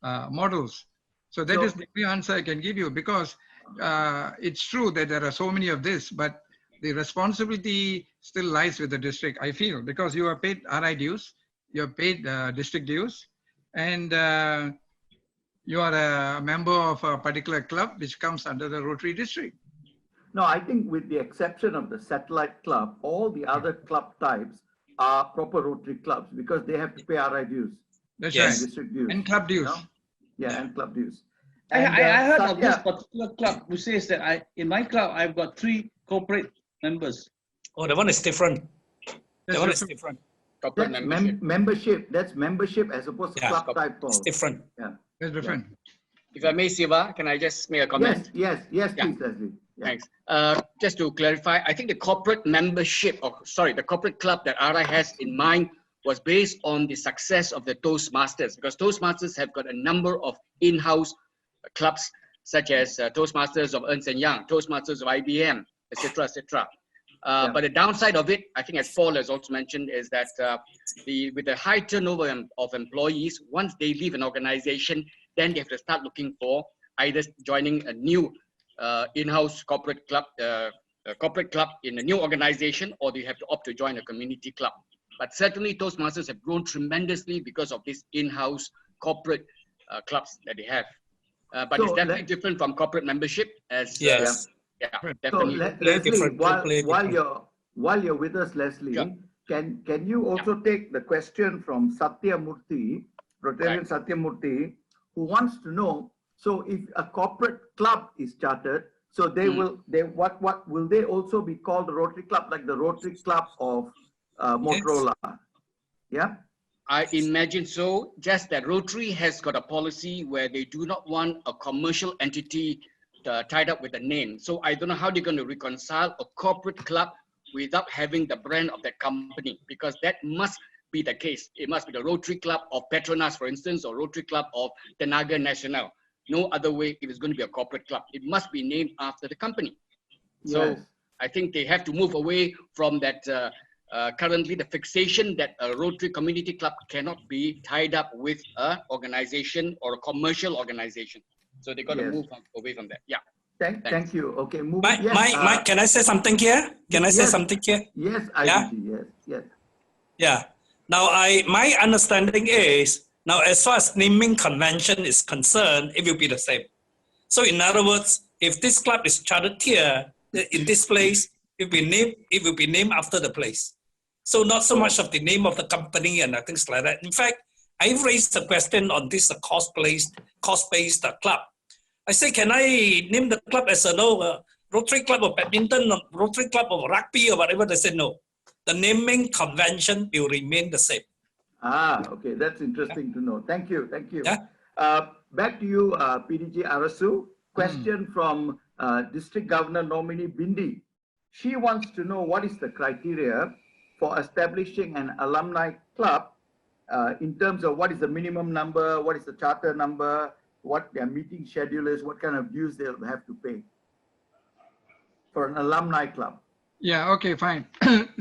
models. So that is the only answer I can give you because it's true that there are so many of this, but the responsibility still lies with the district, I feel, because you are paid RI dues, you are paid district dues, and you are a member of a particular club which comes under the Rotary district. No, I think with the exception of the satellite club, all the other club types are proper Rotary clubs because they have to pay RI dues. That's right. District dues. And club dues. You know? Yeah, and club dues. And, I heard of this particular club who says that in my club, I've got 3 corporate members. Oh, that one is different. That one is different. That's membership. That's membership as opposed to club type. It's different. Yeah. It's different. If I may, Siva, can I just make a comment? Yes, please, Leslie. Yeah. Thanks. Just to clarify, I think the corporate membership, the corporate club that RI has in mind was based on the success of the Toastmasters, because Toastmasters have got a number of in-house clubs, such as Toastmasters of Ernst & Young, Toastmasters of IBM, etc., etc. But the downside of it, I think, as Paul has also mentioned, is that with the high turnover of employees, once they leave an organization, then they have to start looking for either joining a new in-house corporate club in a new organization, or they have to opt to join a community club. But certainly, Toastmasters have grown tremendously because of these in-house corporate clubs that they have. But it's definitely different from corporate membership, as definitely. So, Leslie, while you're with us, Leslie, can you also take the question from Satyamurthy, Rotarian Satyamurthy, who wants to know, so if a corporate club is chartered, so what will they also be called the Rotary Club, like the Rotary Club of Motorola? Yeah? I imagine so, just that Rotary has got a policy where they do not want a commercial entity tied up with a name. So I don't know how they're going to reconcile a corporate club without having the brand of that company, because that must be the case. It must be the Rotary Club of Petronas, for instance, or Rotary Club of Tenaga Nasional. No other way if it's going to be a corporate club. It must be named after the company. So I think they have to move away from that currently the fixation that a Rotary Community Club cannot be tied up with an organization or a commercial organization. So they got to move away from that. Yeah. Thank you. Okay, moving. Mike, can I say something here? Can I say something here? Yes, yes. Yeah. Now, my understanding is, now as far as naming convention is concerned, it will be the same. So in other words, if this club is chartered here, in this place, it will be named after the place. So not so much of the name of the company and things like that. In fact, I raised a question on this cost-based club. I say, can I name the club as a Rotary Club of Badminton, or Rotary Club of Rugby, or whatever? They said no. The naming convention will remain the same. Okay, that's interesting to know. Thank you. Yeah. Back to you, PDG Arasu. Question from District Governor nominee Bindi. She wants to know what is the criteria for establishing an alumni club in terms of what is the minimum number, what is the charter number, what their meeting schedule is, what kind of dues they'll have to pay for an alumni club. Yeah, okay, fine.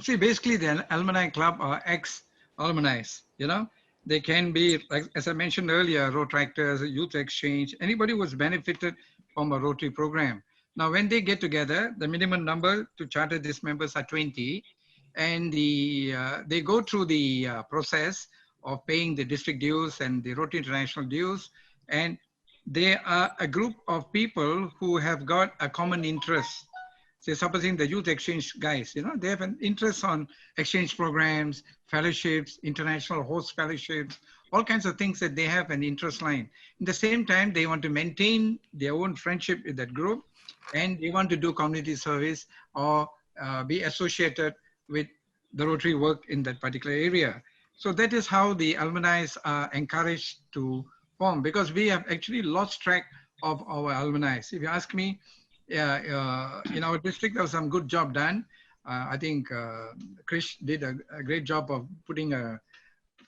See, basically the alumni club are ex-alumni, you know. They can be, like, as I mentioned earlier, Rotractors, youth exchange, anybody who's benefited from a Rotary program. Now, when they get together, the minimum number to charter these members are 20, and they go through the process of paying the district dues and the Rotary International dues, and they are a group of people who have got a common interest. Say, supposing the youth exchange guys, you know, they have an interest on exchange programs, fellowships, international host fellowships, all kinds of things that they have an interest line. At the same time, they want to maintain their own friendship with that group, and they want to do community service or be associated with the Rotary work in that particular area. So that is how the alumni are encouraged to form, because we have actually lost track of our alumni. If you ask me, in our district, there was some good job done. I think Krish did a great job of putting a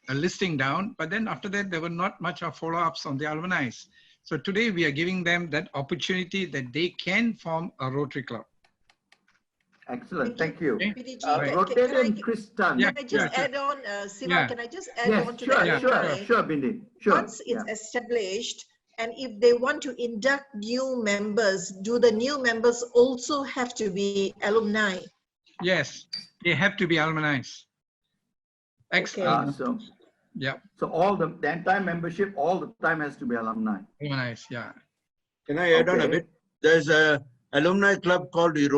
listing down, but then after that, there were not much of follow-ups on the alumni. So today we are giving them that opportunity that they can form a Rotary Club. Excellent, thank you. PDG, Rotarian Kristan. Can I just add on, Siva, can I just add on to that? Sure, Bindi. Sure. Once it's established, and if they want to induct new members, do the new members also have to be alumni? Yes, they have to be alumni. Excellent. So all the entire membership all the time has to be alumni. Alumni, yeah. Can I add on a bit? There's a alumni club called the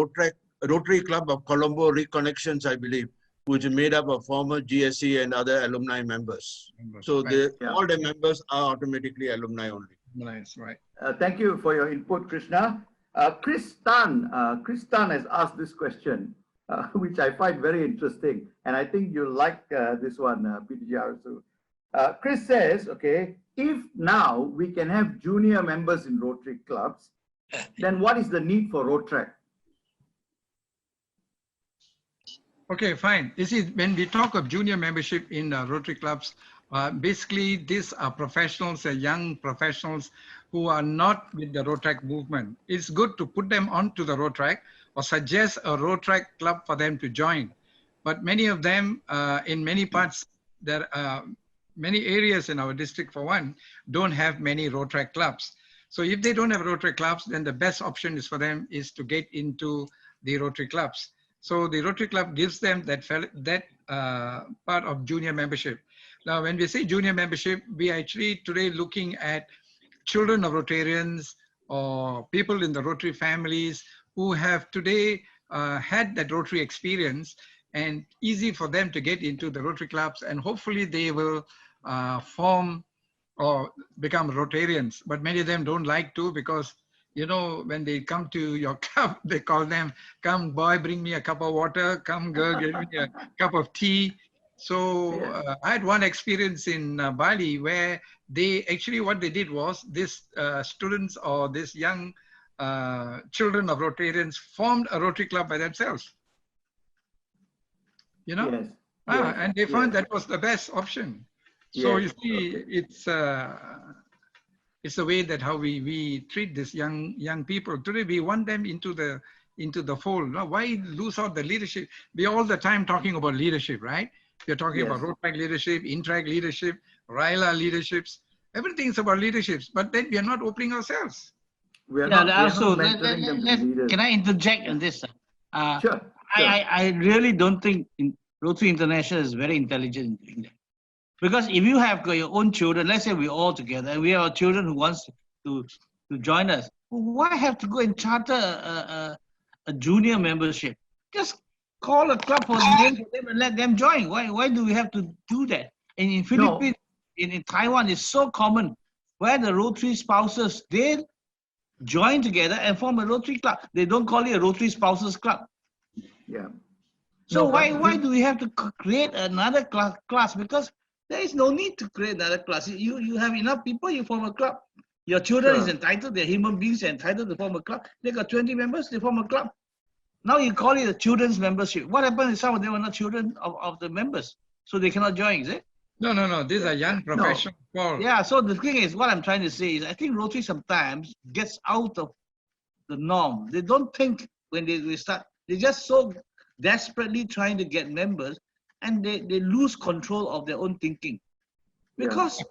Rotary Club of Colombo Reconnections, I believe, which is made up of former GSE and other alumni members. So all the members are automatically alumni only. Nice, right. Thank you for your input, Krishna. Kristan has asked this question, which I find very interesting. And I think you'll like this one, PDG Arasu. Chris says, okay, if now we can have junior members in Rotary clubs, then what is the need for Rotrac? Okay, fine. You see, when we talk of junior membership in Rotary clubs, basically these are professionals, young professionals who are not with the Rotrac movement. It's good to put them onto the Rotrac or suggest a Rotrac club for them to join. But many of them, in many parts, there are many areas in our district, for one, don't have many Rotrac clubs. So if they don't have Rotary clubs, then the best option is for them is to get into the Rotary clubs. So the Rotary Club gives them that part of junior membership. Now, when we say junior membership, we are actually today looking at children of Rotarians or people in the Rotary families who have today had that Rotary experience, and easy for them to get into the Rotary clubs, and hopefully they will form or become Rotarians. But many of them don't like to, because you know, when they come to your club, they call them, come boy, bring me a cup of water, come girl, give me a cup of tea. So I had one experience in Bali where they actually, what they did was this students or this young children of Rotarians formed a Rotary club by themselves. You know, and they found that was the best option. So you see, it's the way that how we treat these young people. Today we want them into the fold. Now, why lose out the leadership? We all the time talking about leadership, right? We're talking about Rotrac leadership, Intrac leadership, RILA leaderships. Everything is about leaderships, but then we are not opening ourselves. Can I interject on this? Sure. I really don't think Rotary International is very intelligent in doing that. Because if you have your own children, let's say we're all together, and we have our children who wants to join us, why have to go and charter a junior membership? Just call a club for them and let them join. Why do we have to do that? And in Philippines, in Taiwan, it's so common where the Rotary spouses, they join together and form a Rotary club. They don't call it a Rotary spouses club. Yeah. So why do we have to create another class? Because there is no need to create another class. You have enough people, you form a club. Your children is entitled, they're human beings, they're entitled to form a club. They got 20 members, they form a club. Now you call it a children's membership. What happens if some of them are not children of the members? So they cannot join, is it? No. These are young professionals. No. Yeah, so the thing is, what I'm trying to say is, I think Rotary sometimes gets out of the norm. They don't think when they start, they're just so desperately trying to get members, and they lose control of their own thinking. Because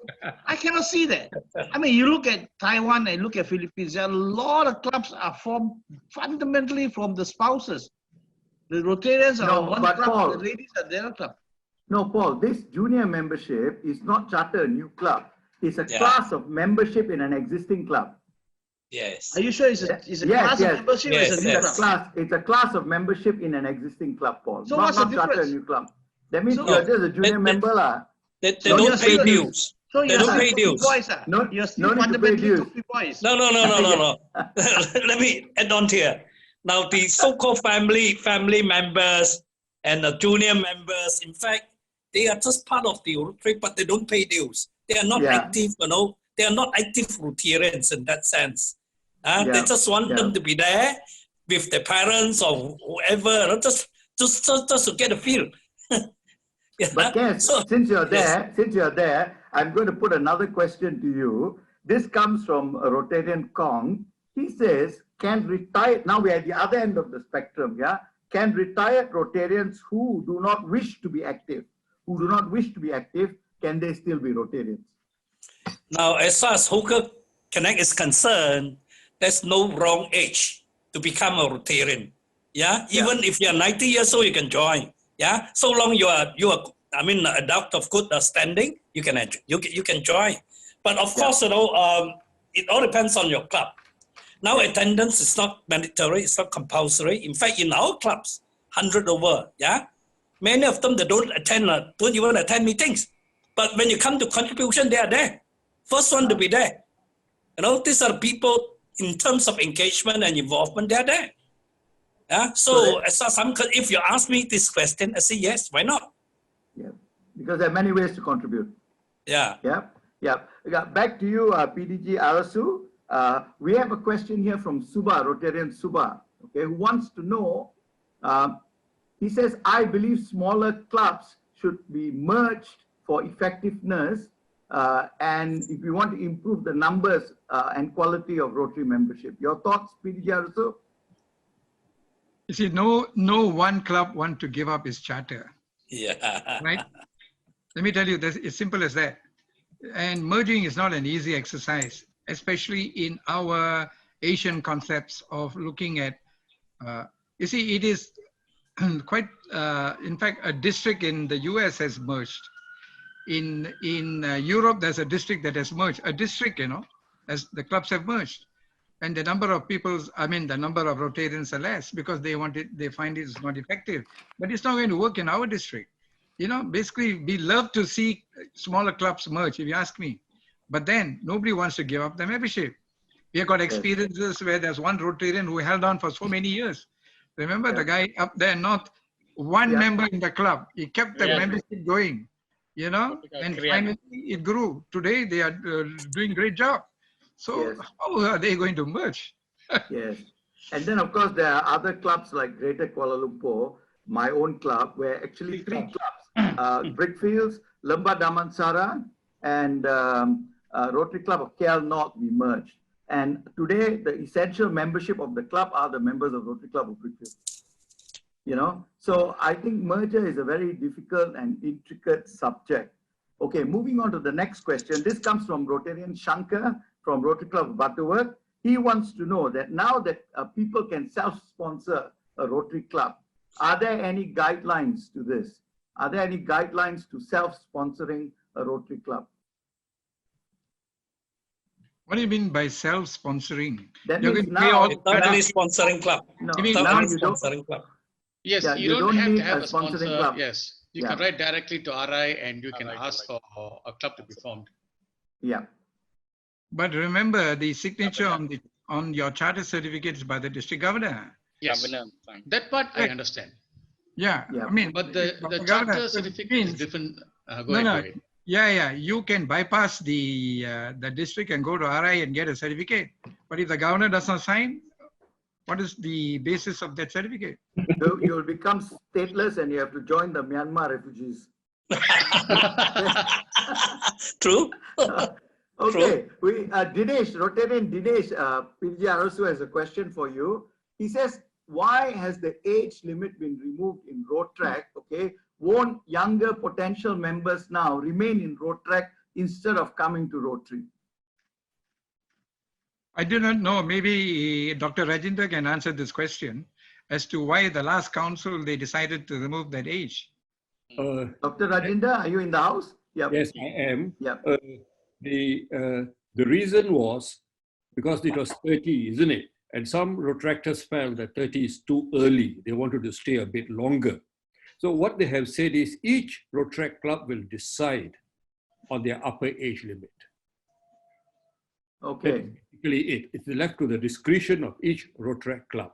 I cannot see that. I mean, you look at Taiwan and look at Philippines, there are a lot of clubs are formed fundamentally from the spouses. The Rotarians are one club, Paul, the ladies are their club. No, Paul, this junior membership is not charter a new club. It's a class of membership in an existing club. Yes. Are you sure it's a class of membership? It's a class of membership in an existing club, Paul. So what's the difference? Charter a new club. That means you're just a junior member. They don't pay dues. So they don't pay dues. No need to pay dues. No. Let me add on here. Now, the so-called family members and the junior members, in fact, they are just part of the Rotary, but they don't pay dues. They are not active, they are not active Rotarians in that sense. They just want them to be there with their parents or whoever, just to get a feel. But Kes, since you're there, I'm going to put another question to you. This comes from Rotarian Kong. He says, can retired, now we are at the other end of the spectrum, can retired Rotarians who do not wish to be active, can they still be Rotarians? Now, as far as Hooker Connect is concerned, there's no wrong age to become a Rotarian. Even if you're 90 years old, you can join. So long you are adult of good standing, you can join. But of course, it all depends on your club. Now, attendance is not mandatory, it's not compulsory. In fact, in our clubs, 100 over, many of them, they don't even attend meetings. But when you come to contribution, they are there. First one to be there. These are people, in terms of engagement and involvement, they are there. So as far as if you ask me this question, I say yes, why not? Because there are many ways to contribute. Yeah. Back to you, PDG Arasu. We have a question here from Suba, Rotarian Suba, who wants to know, he says, I believe smaller clubs should be merged for effectiveness, and if we want to improve the numbers and quality of Rotary membership. Your thoughts, PDG Arasu? You see, no one club wants to give up its charter. Right? Let me tell you, it's simple as that. And merging is not an easy exercise, especially in our Asian concepts of looking at, you see, it is quite, in fact, a district in the US has merged. In Europe, there's a district that has merged. A district, as the clubs have merged. And the number of the number of Rotarians are less because they find it's not effective. But it's not going to work in our district. Basically, we love to see smaller clubs merge, if you ask me. But then nobody wants to give up the membership. We have got experiences where there's one Rotarian who held on for so many years. Remember the guy up there, not one member in the club. He kept the membership going, and finally it grew. Today they are doing a great job. So how are they going to merge? Yes. And then, of course, there are other clubs like Greater Kuala Lumpur, my own club, where actually three clubs, Brickfields, Lembah Damansara, and Rotary Club of KL North, we merged. And today, the essential membership of the club are the members of Rotary Club of Brickfields. So I think merger is a very difficult and intricate subject. Okay, moving on to the next question. This comes from Rotarian Shankar from Rotary Club of Butterworth. He wants to know that now that people can self-sponsor a Rotary Club, are there any guidelines to this? Are there any guidelines to self-sponsoring a Rotary Club? What do you mean by self-sponsoring? That means now, family sponsoring club. No, you mean family sponsoring club. Yes, yeah, you don't have need to have a sponsoring sponsor. club. Yes, you can write directly to RI and you can ask for a club to be formed. Yeah. But remember, the signature on your charter certificate is by the district governor. Yes, that part I understand. Yeah, I mean, but the charter certificate is different. Go ahead. Yeah, you can bypass the district and go to RI and get a certificate. But if the governor does not sign, What is the basis of that certificate? You'll become stateless and you have to join the Myanmar refugees. True. Okay, Dinesh, Rotarian Dinesh, PDG Arasu has a question for you. He says, why has the age limit been removed in road track? Okay, won't younger potential members now remain in road track instead of coming to Rotary? I do not know. Maybe Dr. Rajendra can answer this question as to why the last council they decided to remove that age. Dr. Rajendra, are you in the house? Yep. Yes, I am. Yep. The reason was because it was 30, isn't it? And some retractors felt that 30 is too early. They wanted to stay a bit longer. So what they have said is each Rotract club will decide on their upper age limit. Okay. That's basically it's left to the discretion of each Rotract club.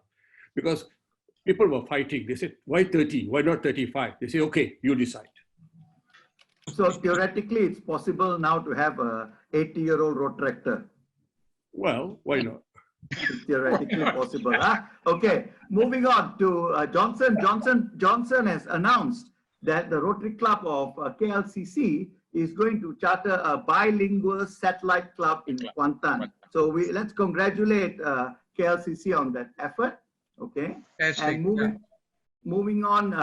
Because people were fighting. They said, why 30? Why not 35? They say, okay, you decide. So theoretically, it's possible now to have a 80-year-old Rotractor. Well, why not? It's theoretically possible. Huh? Okay, moving on to Johnson. Johnson has announced that the Rotary Club of KLCC is going to charter a bilingual satellite club in Kuantan. So let's congratulate KLCC on that effort. Okay, and moving on,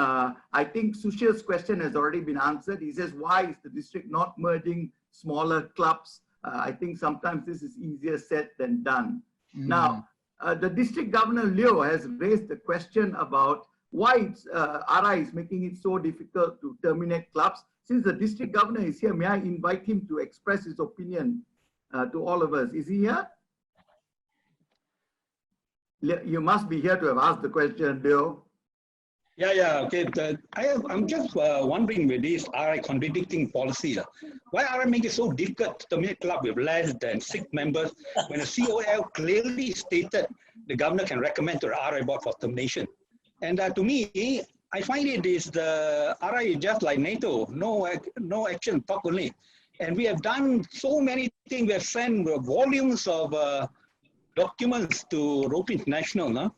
I think Sushil's question has already been answered. He says, why is the district not merging smaller clubs? I think sometimes this is easier said than done. Now, the district governor, Leo, has raised the question about why RI is making it so difficult to terminate clubs. Since the district governor is here, may I invite him to express his opinion to all of us? Is he here? You must be here to have asked the question, Leo. Yeah, okay. I'm just wondering with this RI contradicting policy. Why RI make it so difficult to terminate club with less than 6 members when the COL clearly stated the governor can recommend to the RI board for termination? And to me, I find it is the RI is just like NATO, no action, talk only. And we have done so many things. We have sent volumes of documents to Rotary International, no?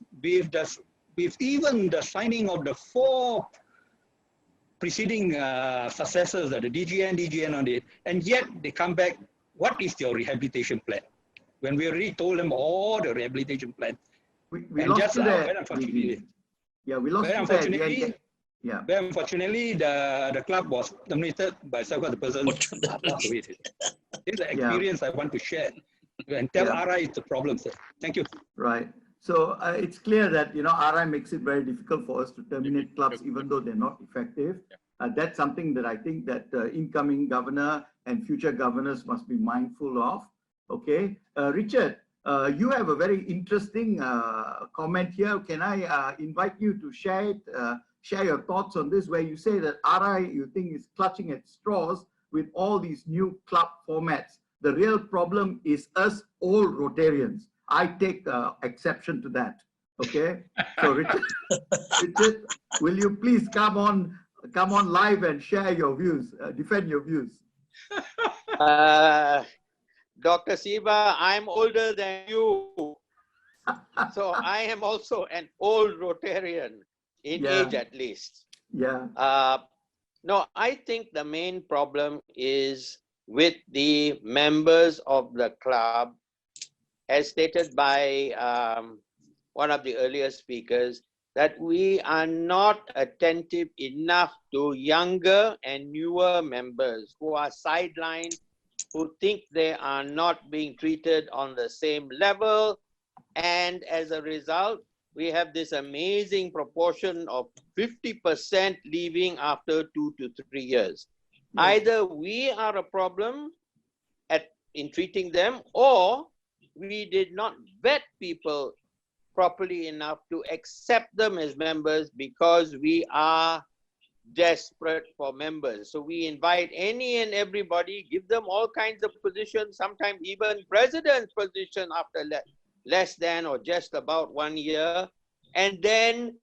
With even the signing of the 4 preceding successors, the DGN on it, and yet they come back, what is your rehabilitation plan? When we already told them all the rehabilitation plan. We lost very unfortunately, we lost very unfortunately, the club was terminated by several person. This is the experience I want to share and tell RI it's a problem, sir. Thank you. Right. So it's clear that, RI makes it very difficult for us to terminate clubs, even though they're not effective. That's something that I think that the incoming governor and future governors must be mindful of. Okay. Richard, you have a very interesting comment here. Can I invite you to share it, share your thoughts on this, where you say that RI, you think, is clutching at straws with all these new club formats. The real problem is us old Rotarians. I take exception to that. Okay, so Richard, will you please come on live and share your views, defend your views? Dr. Siva, I'm older than you, so I am also an old Rotarian in age at least. Yeah. No, I think the main problem is with the members of the club. As stated by one of the earlier speakers, that we are not attentive enough to younger and newer members who are sidelined, who think they are not being treated on the same level. And as a result, we have this amazing proportion of 50% leaving after 2 to 3 years. Either we are a problem in treating them, or we did not vet people properly enough to accept them as members because we are desperate for members. So we invite any and everybody, give them all kinds of positions, sometimes even president's position after less than or just about 1 year, and then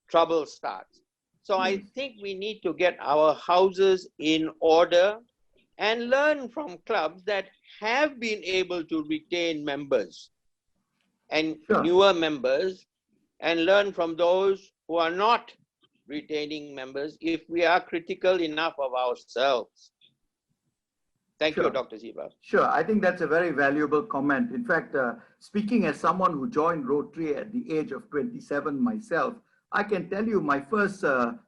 trouble starts. So I think we need to get our houses in order and learn from clubs that have been able to retain members and newer members and learn from those who are not retaining members if we are critical enough of ourselves. Thank you, Dr. Siva. Sure, I think that's a very valuable comment. In fact, speaking as someone who joined Rotary at the age of 27 myself, I can tell you my first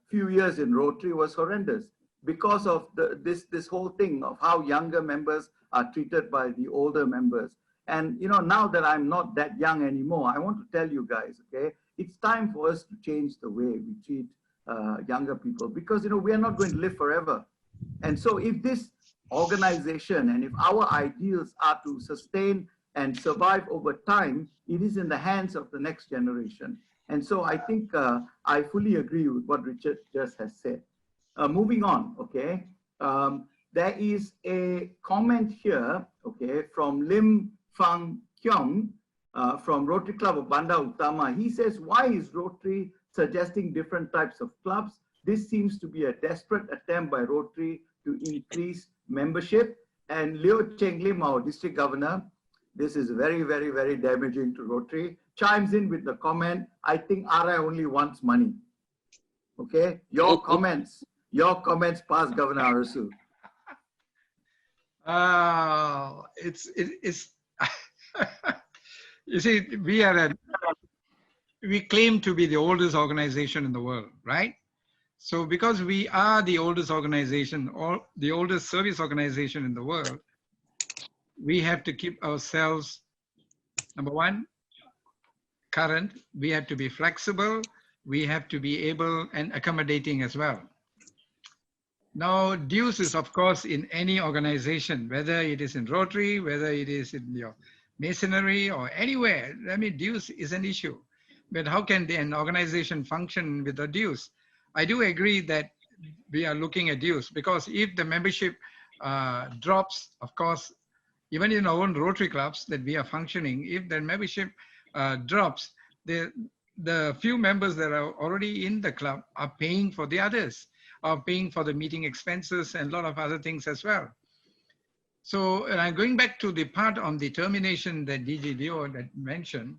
few years in Rotary was horrendous because of this whole thing of how younger members are treated by the older members. And you know, now that I'm not that young anymore, I want to tell you guys, okay, it's time for us to change the way we treat younger people, because you know, we are not going to live forever. And so if this organization and if our ideals are to sustain and survive over time, it is in the hands of the next generation. And so I think I fully agree with what Richard just has said. Moving on, okay. There is a comment here, okay, from Lim Fang Kyong from Rotary Club of Bandar Utama. He says, why is Rotary suggesting different types of clubs? This seems to be a desperate attempt by Rotary to increase membership. And Leo Cheng Lim, our district governor, this is very, very, very damaging to Rotary, chimes in with the comment, I think RI only wants money. Okay, your comments pass Governor Arasu. It's you see, we claim to be the oldest organization in the world, right? So because we are the oldest organization or the oldest service organization in the world, we have to keep ourselves, number one, current. We have to be flexible. We have to be able and accommodating as well. Now, dues is, of course, in any organization, whether it is in Rotary, whether it is in your masonry or anywhere. I mean, dues is an issue. But how can an organization function without dues? I do agree that we are looking at dues, because if the membership drops, of course, even in our own Rotary clubs that we are functioning, if the membership drops, the few members that are already in the club are paying for the others, are paying for the meeting expenses and a lot of other things as well. So going back to the part on the termination that DG Leo that mentioned,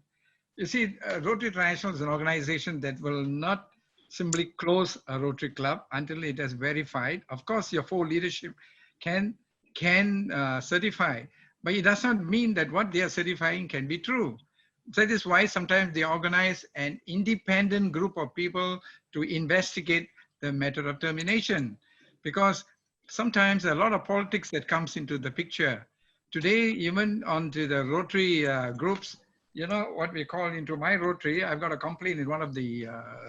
you see, Rotary International is an organization that will not simply close a Rotary Club until it is verified. Of course, your full leadership can certify, but it does not mean that what they are certifying can be true. That is why sometimes they organize an independent group of people to investigate the method of termination, because sometimes a lot of politics that comes into the picture. Today, even onto the Rotary groups, you know, what we call into my Rotary, I've got a complaint in one of the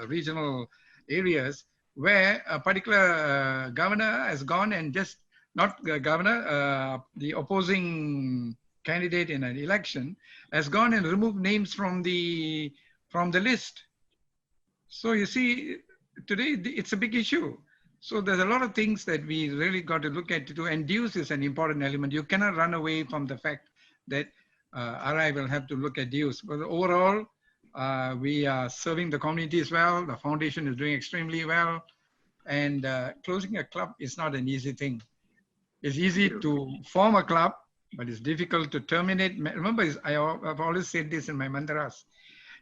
regional areas where a particular governor has gone and just, not the governor, the opposing candidate in an election has gone and removed names from the list. So you see, today it's a big issue. So there's a lot of things that we really got to look at to do, and dues is an important element. You cannot run away from the fact that RI will have to look at dues. But overall, we are serving the community as well. The foundation is doing extremely well. And closing a club is not an easy thing. It's easy to form a club, but it's difficult to terminate. Remember, I've always said this in my mantras.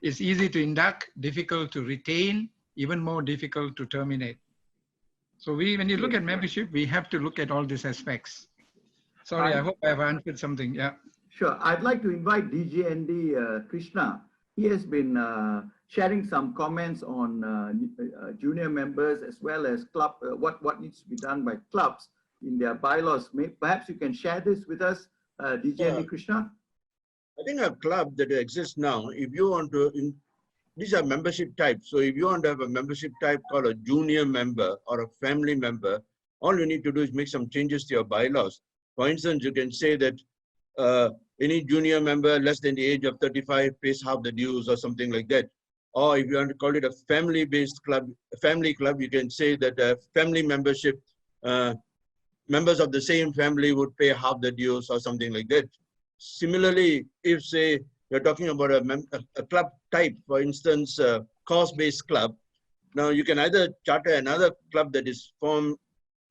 It's easy to induct, difficult to retain, even more difficult to terminate. So when you look at membership, we have to look at all these aspects. Sorry, I hope I have answered something. Yeah. Sure. I'd like to invite DGND Krishna. He has been sharing some comments on junior members as well as club, what needs to be done by clubs in their bylaws. Perhaps you can share this with us, DGND Krishna. I think a club that exists now, if you want to, these are membership types. So if you want to have a membership type called a junior member or a family member, all you need to do is make some changes to your bylaws. For instance, you can say that any junior member less than the age of 35 pays half the dues or something like that. Or if you want to call it a family-based club, a family club, you can say that a family membership, members of the same family would pay half the dues or something like that. Similarly, if say you're talking about a club type, for instance, a cause-based club, now you can either charter another club that is formed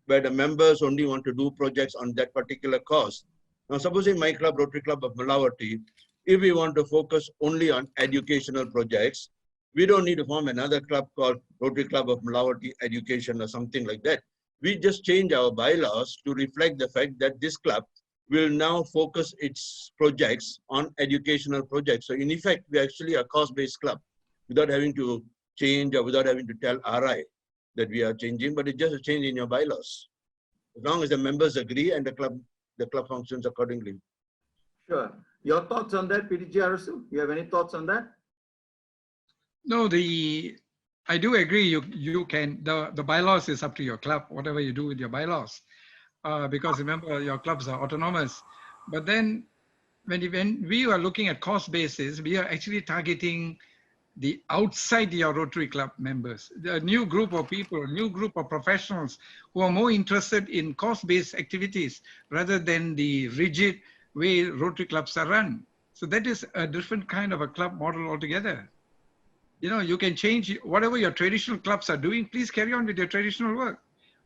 where the members only want to do projects on that particular cause. Now, supposing my club, Rotary Club of Malawati, if we want to focus only on educational projects, we don't need to form another club called Rotary Club of Malawati Education or something like that. We just change our bylaws to reflect the fact that this club will now focus its projects on educational projects. So in effect, we're actually a cost-based club without having to change or without having to tell RI that we are changing, but it's just a change in your bylaws. As long as the members agree and the club functions accordingly. Sure. Your thoughts on that, PDG Arasu? You have any thoughts on that? No, I do agree. You can, the bylaws is up to your club, whatever you do with your bylaws, because remember your clubs are autonomous. But then when we are looking at cost basis, we are actually targeting the outside your Rotary Club members, the new group of people, new group of professionals who are more interested in cost-based activities rather than the rigid way Rotary clubs are run. So that is a different kind of a club model altogether. You know, you can change whatever your traditional clubs are doing, please carry on with your traditional work.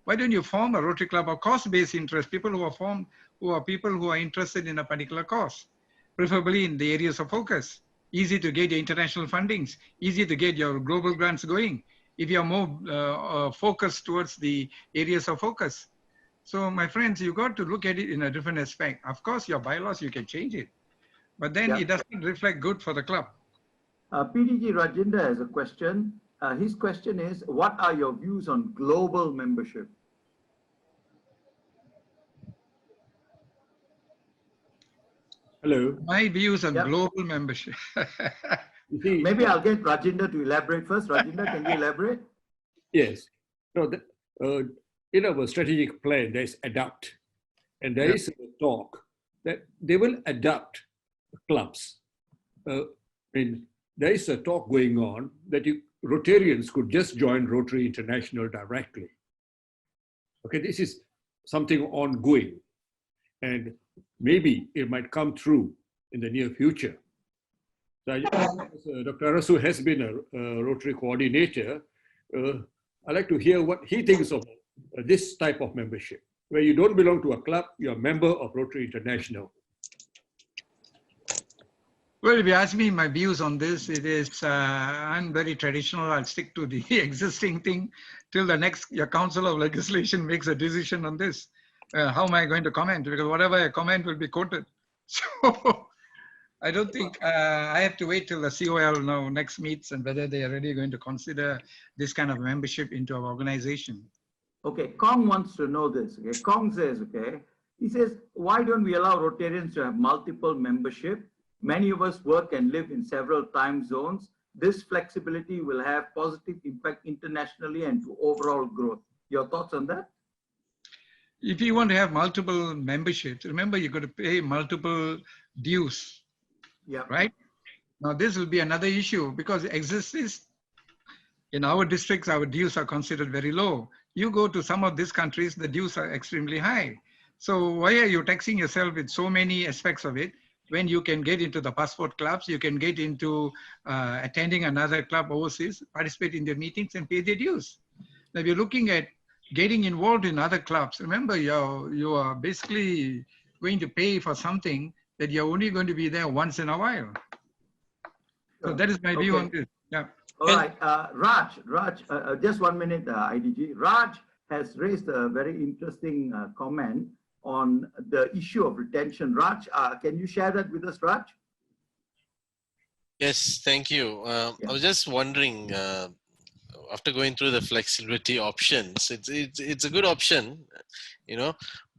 Why don't you form a Rotary Club of cost-based interest, people who are people who are interested in a particular cause, preferably in the areas of focus. Easy to get your international fundings, easy to get your global grants going if you're more focused towards the areas of focus. So my friends, you got to look at it in a different aspect. Of course, your bylaws, you can change it, but then it doesn't reflect good for the club. PDG Rajendra has a question. His question is, what are your views on global membership? Hello. My views on global membership. Maybe I'll get Rajendra to elaborate first. Rajendra, can you elaborate? Yes. No, in our strategic plan, there is adapt. And there is a talk that they will adapt clubs. There is a talk going on that Rotarians could just join Rotary International directly. Okay, this is something ongoing. And maybe it might come through in the near future. So, Dr. Arasu has been a Rotary coordinator. I'd like to hear what he thinks of this type of membership, where you don't belong to a club, you're a member of Rotary International. Well, if you ask me my views on this, it is, I'm very traditional. I'll stick to the existing thing till the next Council of Legislation makes a decision on this. How am I going to comment? Because whatever I comment will be quoted. So I don't think I have to wait till the COL now next meets and whether they are really going to consider this kind of membership into our organization. Okay, Kong wants to know this. Okay, Kong says, okay, he says, why don't we allow Rotarians to have multiple membership? Many of us work and live in several time zones. This flexibility will have positive impact internationally and to overall growth. Your thoughts on that? If you want to have multiple memberships, remember you've got to pay multiple dues. Yeah. Right? Now this will be another issue because exists in our districts, our dues are considered very low. You go to some of these countries, the dues are extremely high. So why are you taxing yourself with so many aspects of it when you can get into the passport clubs, you can get into attending another club overseas, participate in their meetings and pay their dues. Now if you're looking at getting involved in other clubs, remember you are basically going to pay for something that you're only going to be there once in a while. So that is my view on this. Yeah. All right, Raj, just 1 minute, IDG. Raj has raised a very interesting comment on the issue of retention. Raj, can you share that with us, Raj? Yes, thank you. I was just wondering, after going through the flexibility options, it's a good option,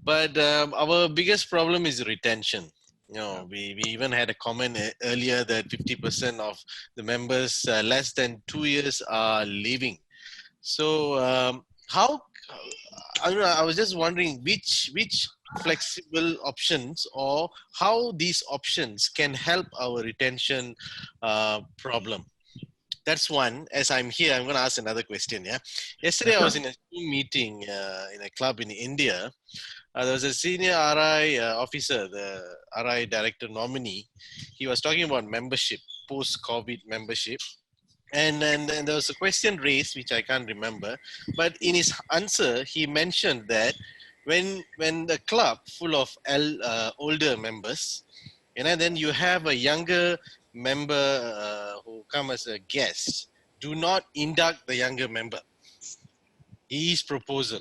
but our biggest problem is retention. We even had a comment earlier that 50% of the members less than 2 years are leaving. So I was just wondering which flexible options or how these options can help our retention problem. That's one. As I'm here, I'm going to ask another question. Yeah. Yesterday, I was in a meeting in a club in India. There was a senior RI officer, the RI director nominee. He was talking about membership, post-COVID membership. And there was a question raised, which I can't remember. But in his answer, he mentioned that when the club full of older members, and then you have a younger member who come as a guest, do not induct the younger member. His proposal,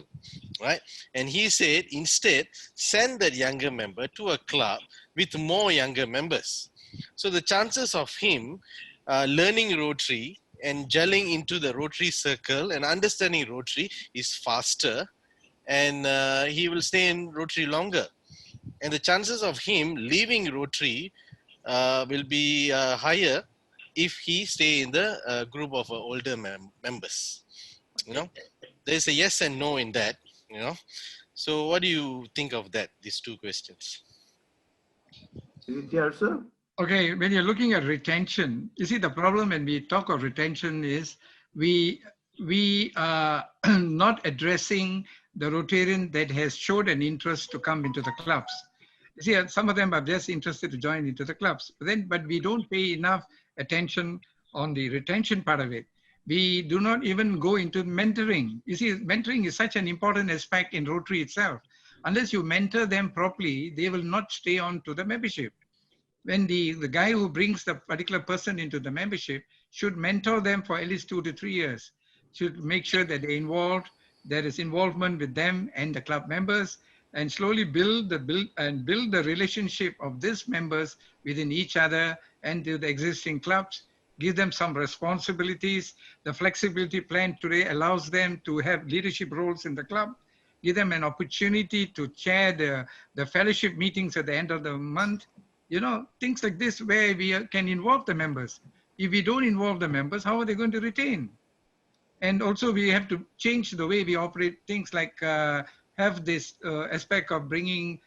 right? And he said, instead, send that younger member to a club with more younger members. So the chances of him learning Rotary and gelling into the Rotary circle and understanding Rotary is faster, and he will stay in Rotary longer. And the chances of him leaving Rotary will be higher if he stay in the group of older members. You know, there's a yes and no in that. You know, so what do you think of that? These two questions. Okay, when you're looking at retention, you see the problem when we talk of retention is we are not addressing the Rotarian that has showed an interest to come into the clubs. You see, some of them are just interested to join into the clubs, but we don't pay enough attention on the retention part of it. We do not even go into mentoring. You see, mentoring is such an important aspect in Rotary itself. Unless you mentor them properly, they will not stay on to the membership. When the guy who brings the particular person into the membership should mentor them for at least 2 to 3 years, should make sure that they're involved, there is involvement with them and the club members, and slowly build the relationship of these members within each other and to the existing clubs, give them some responsibilities. The flexibility plan today allows them to have leadership roles in the club, give them an opportunity to chair the fellowship meetings at the end of the month. You know, things like this where we can involve the members. If we don't involve the members, how are they going to retain? And also we have to change the way we operate things like have this aspect of bringing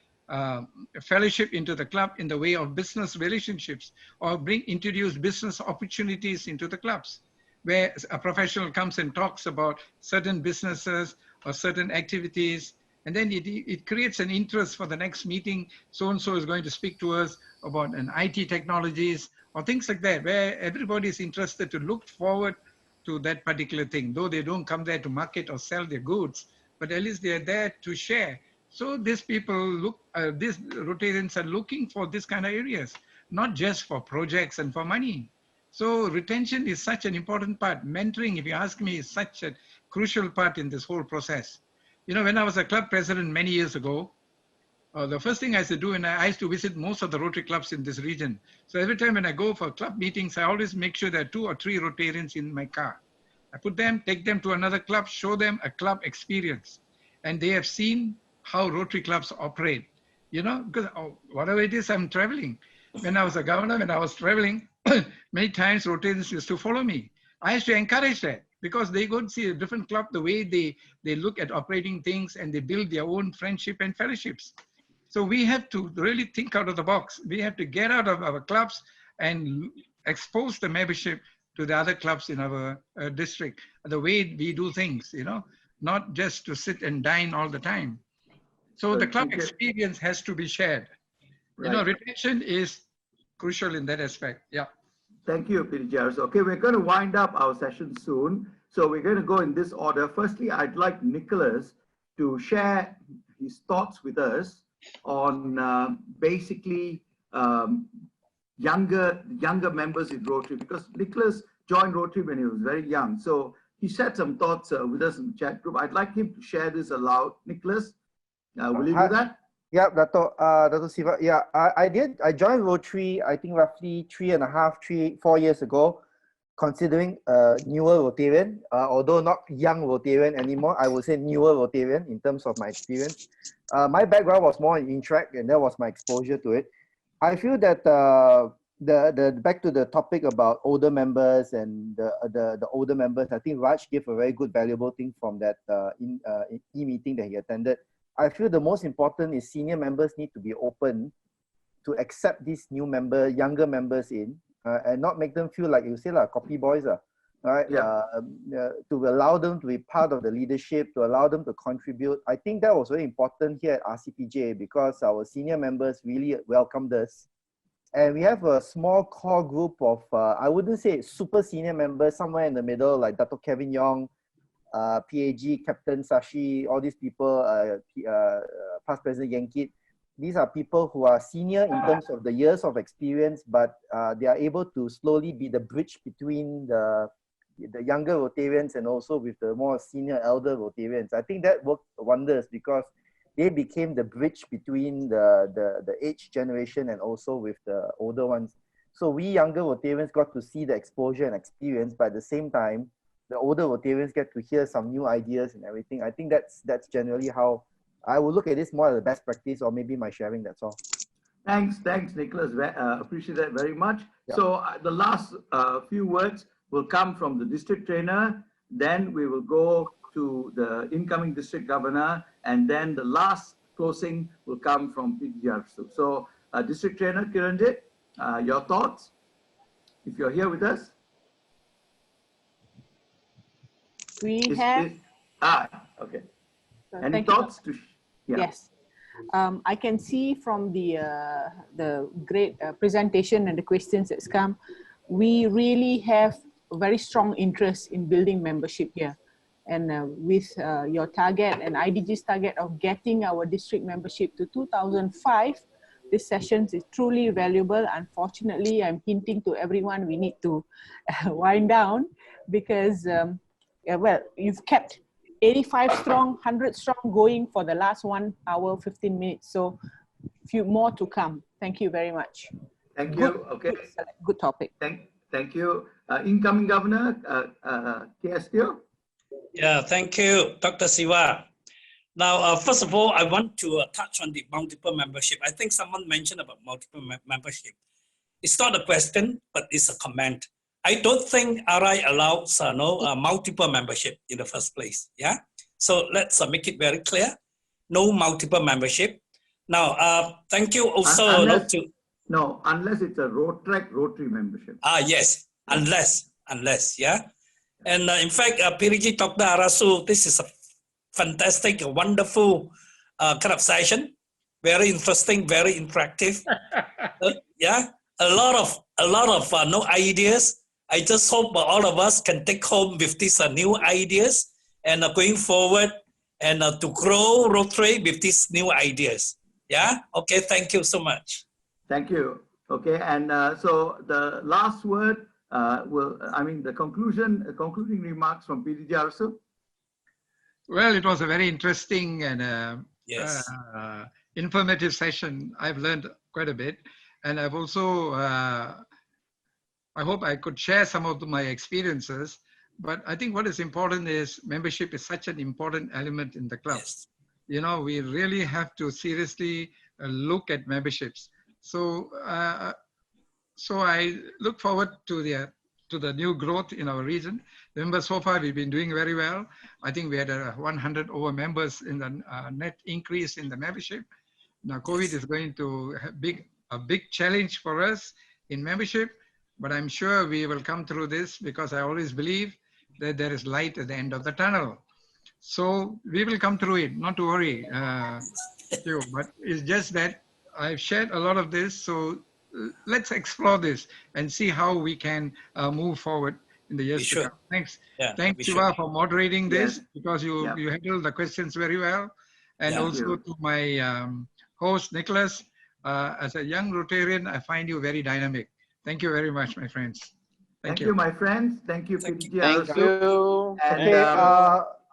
fellowship into the club in the way of business relationships, or introduce business opportunities into the clubs, where a professional comes and talks about certain businesses or certain activities. And then it creates an interest for the next meeting. So-and-so is going to speak to us about an IT technologies or things like that, where everybody is interested to look forward to that particular thing, though they don't come there to market or sell their goods, but at least they're there to share. So these people these Rotarians are looking for this kind of areas, not just for projects and for money. So retention is such an important part. Mentoring, if you ask me, is such a crucial part in this whole process. You know, when I was a club president many years ago, the first thing I used to do, and I used to visit most of the Rotary clubs in this region. So every time when I go for club meetings, I always make sure there are 2 or 3 Rotarians in my car. I take them to another club, show them a club experience. And they have seen how Rotary clubs operate. You know, because whatever it is, I'm traveling. When I was a governor, when I was traveling, many times Rotarians used to follow me. I used to encourage that, because they go and see a different club, the way they look at operating things, and they build their own friendship and fellowships. So we have to really think out of the box. We have to get out of our clubs and expose the membership to the other clubs in our district, the way we do things, you know, not just to sit and dine all the time. So the club experience has to be shared. Right. You know, retention is crucial in that aspect. Yeah. Thank you, PDG Arasu. Okay, we're going to wind up our session soon. So we're going to go in this order. Firstly, I'd like Nicholas to share his thoughts with us on basically younger members in Rotary, because Nicholas joined Rotary when he was very young. So he shared some thoughts with us in the chat group. I'd like him to share this aloud. Nicholas, will you do that? Yeah, Dato Siva. Yeah, I joined Rotary, I think roughly 4 years ago, considering a newer Rotarian, although not young Rotarian anymore. I would say newer Rotarian in terms of my experience. My background was more in Interact, and that was my exposure to it. I feel that back to the topic about older members and the older members, I think Raj gave a very good, valuable thing from that e-meeting that he attended. I feel the most important is senior members need to be open to accept these younger members in, and not make them feel like, you say, like copy boys, right? Yeah. To allow them to be part of the leadership, to allow them to contribute. I think that was very important here at RCPJ, because our senior members really welcomed us. And we have a small core group of, I wouldn't say super senior members, somewhere in the middle, like Dr. Kevin Yong, PAG, Captain Sashi, all these people, past President Yankit. these are people who are senior in terms of the years of experience, but they are able to slowly be the bridge between the younger Rotarians and also with the more senior elder Rotarians. I think that worked wonders because they became the bridge between the age generation and also with the older ones. So we younger Rotarians got to see the exposure and experience, but at the same time, the older Rotarians get to hear some new ideas and everything. I think that's generally how I will look at this more as a best practice, or maybe my sharing, that's all. Thanks, Nicholas. Appreciate that very much. Yeah. So the last few words will come from the district trainer, then we will go to the incoming district governor, and then the last closing will come from PDG Arasu. So district trainer Kiranjit, your thoughts, if you're here with us? Okay. Any thoughts? Yes. I can see from the great presentation and the questions that's come, we really have a very strong interest in building membership here. And with your target and IDG's target of getting our district membership to 2005, this session is truly valuable. Unfortunately, I'm hinting to everyone we need to wind down because, well, you've kept 85 strong, 100 strong going for the last 1 hour, 15 minutes. So few more to come. Thank you very much. Thank you. Okay. Good topic. Thank you. Incoming Governor, KS Teo. Yeah, thank you, Dr. Siva. Now, first of all, I want to touch on the multiple membership. I think someone mentioned about multiple membership. It's not a question, but it's a comment. I don't think RI allows multiple membership in the first place. Yeah, so let's make it very clear. No multiple membership. Now, thank you also. Unless it's a Rotary membership. Yes, unless, yeah. And in fact, PDG Dr. Arasu, this is a fantastic, wonderful kind of session. Very interesting, very interactive. Yeah, a lot of new ideas. I just hope all of us can take home with these new ideas and going forward and to grow Rotary with these new ideas. Yeah. Okay. Thank you so much. Thank you. Okay. And so the last word the concluding remarks from PDG Arasu. Well, it was a very interesting and informative session. I've learned quite a bit, and I've also I hope I could share some of my experiences, but I think what is important is membership is such an important element in the club. Yes. You know, we really have to seriously look at memberships. So, so I look forward to the new growth in our region. Remember, so far we've been doing very well. I think we had 100 over members in the net increase in the membership. Now, COVID is going to be a big challenge for us in membership. But I'm sure we will come through this because I always believe that there is light at the end of the tunnel. So we will come through it, not to worry. But it's just that I've shared a lot of this. So let's explore this and see how we can move forward in the years to come. Thanks. Yeah, thanks, Shiva, for moderating this because you handled the questions very well. And also to my host, Nicholas, as a young Rotarian, I find you very dynamic. Thank you very much, my friends. Thank you, my friends. Thank you, PDG. Thank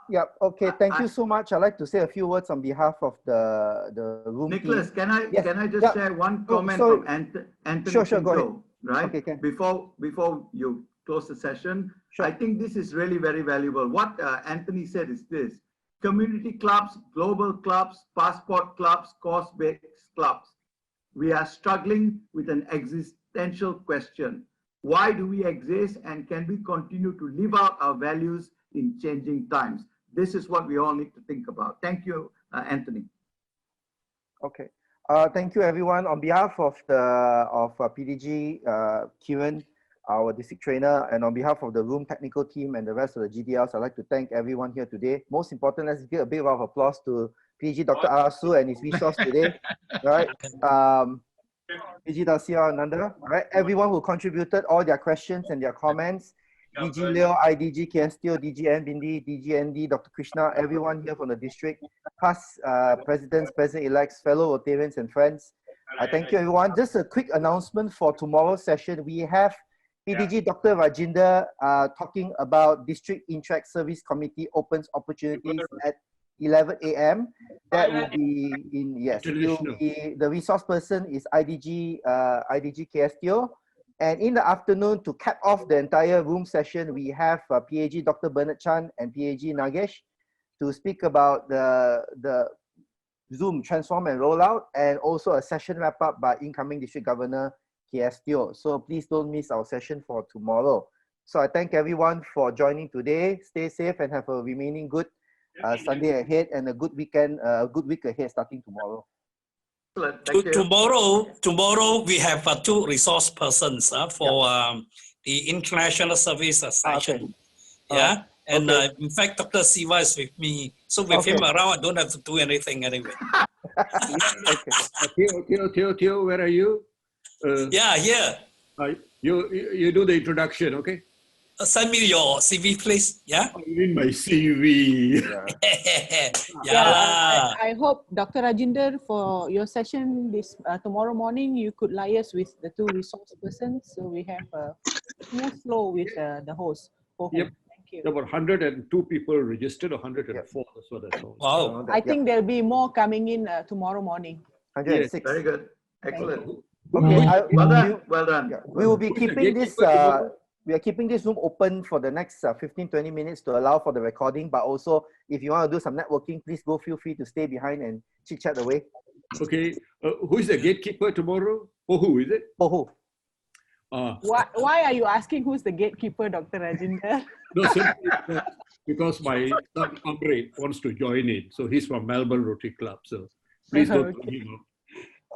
you. Okay, thank you so much. I'd like to say a few words on behalf of the room. Nicholas, can I just share one comment from Anthony? Sure, go ahead. Right? Okay, before you close the session, I think this is really very valuable. What Anthony said is this: community clubs, global clubs, passport clubs, course-based clubs. We are struggling with an existential question. Why do we exist, and can we continue to live out our values in changing times? This is what we all need to think about. Thank you, Anthony. Okay. Thank you, everyone. On behalf of PDG, Kiran, our district trainer, and on behalf of the room technical team and the rest of the GDLs, I'd like to thank everyone here today. Most important, let's give a big round of applause to PDG Dr. Arasu and his resource today. Right? PDG Dr. Nanda. Right? Everyone who contributed all their questions and their comments. DG Leo, IDG KSTO, DG Bindi, DG ND, Dr. Krishna, everyone here from the district, past presidents, president-elects, fellow Rotarians and friends. I thank you everyone. Just a quick announcement for tomorrow's session. We have PDG Dr. Rajinder talking about District Interact Service Committee opens opportunities at 11 a.m. That will be in, yes, the resource person is IDG KSTO. And in the afternoon, to cap off the entire room session, we have PAG Dr. Bernard Chan and PAG Nagesh to speak about the Zoom transform and rollout, and also a session wrap up by incoming District Governor KSTO. So please don't miss our session for tomorrow. So I thank everyone for joining today. Stay safe and have a remaining good Sunday ahead and a good weekend, good week ahead starting tomorrow. Tomorrow we have 2 resource persons for the international service session. Yeah, and in fact, Dr. Siva is with me, so with him around, I don't have to do anything anyway. Theo, where are you? Yeah, here. You do the introduction, okay? Send me your CV, please. Yeah. You mean my CV? I hope Dr. Rajinder, for your session this tomorrow morning, you could liaise with the 2 resource persons, so we have a smooth flow with the host. Yep. Thank you. There were 102 people registered, 104. So that's all. Wow. I think there'll be more coming in tomorrow morning. 106. Yes. Very good. Excellent. Okay. Well done. We will be keeping this. We are keeping this room open for the next 15-20 minutes to allow for the recording. But also, if you want to do some networking, please feel free to stay behind and chit chat away. Okay. Who is the gatekeeper tomorrow? Who is it? Who? Why are you asking who's the gatekeeper, Dr. Rajinder? No, simply because my son Amrit wants to join in. So he's from Melbourne Rotary Club. So please don't throw him out.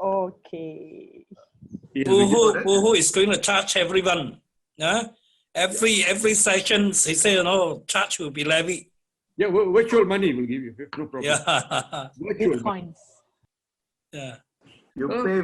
Okay. Who is going to charge everyone? Every session, he said, charge will be levied. Yeah, virtual money will give you, no problem. Yeah. Virtual Bitcoins. Yeah. You pay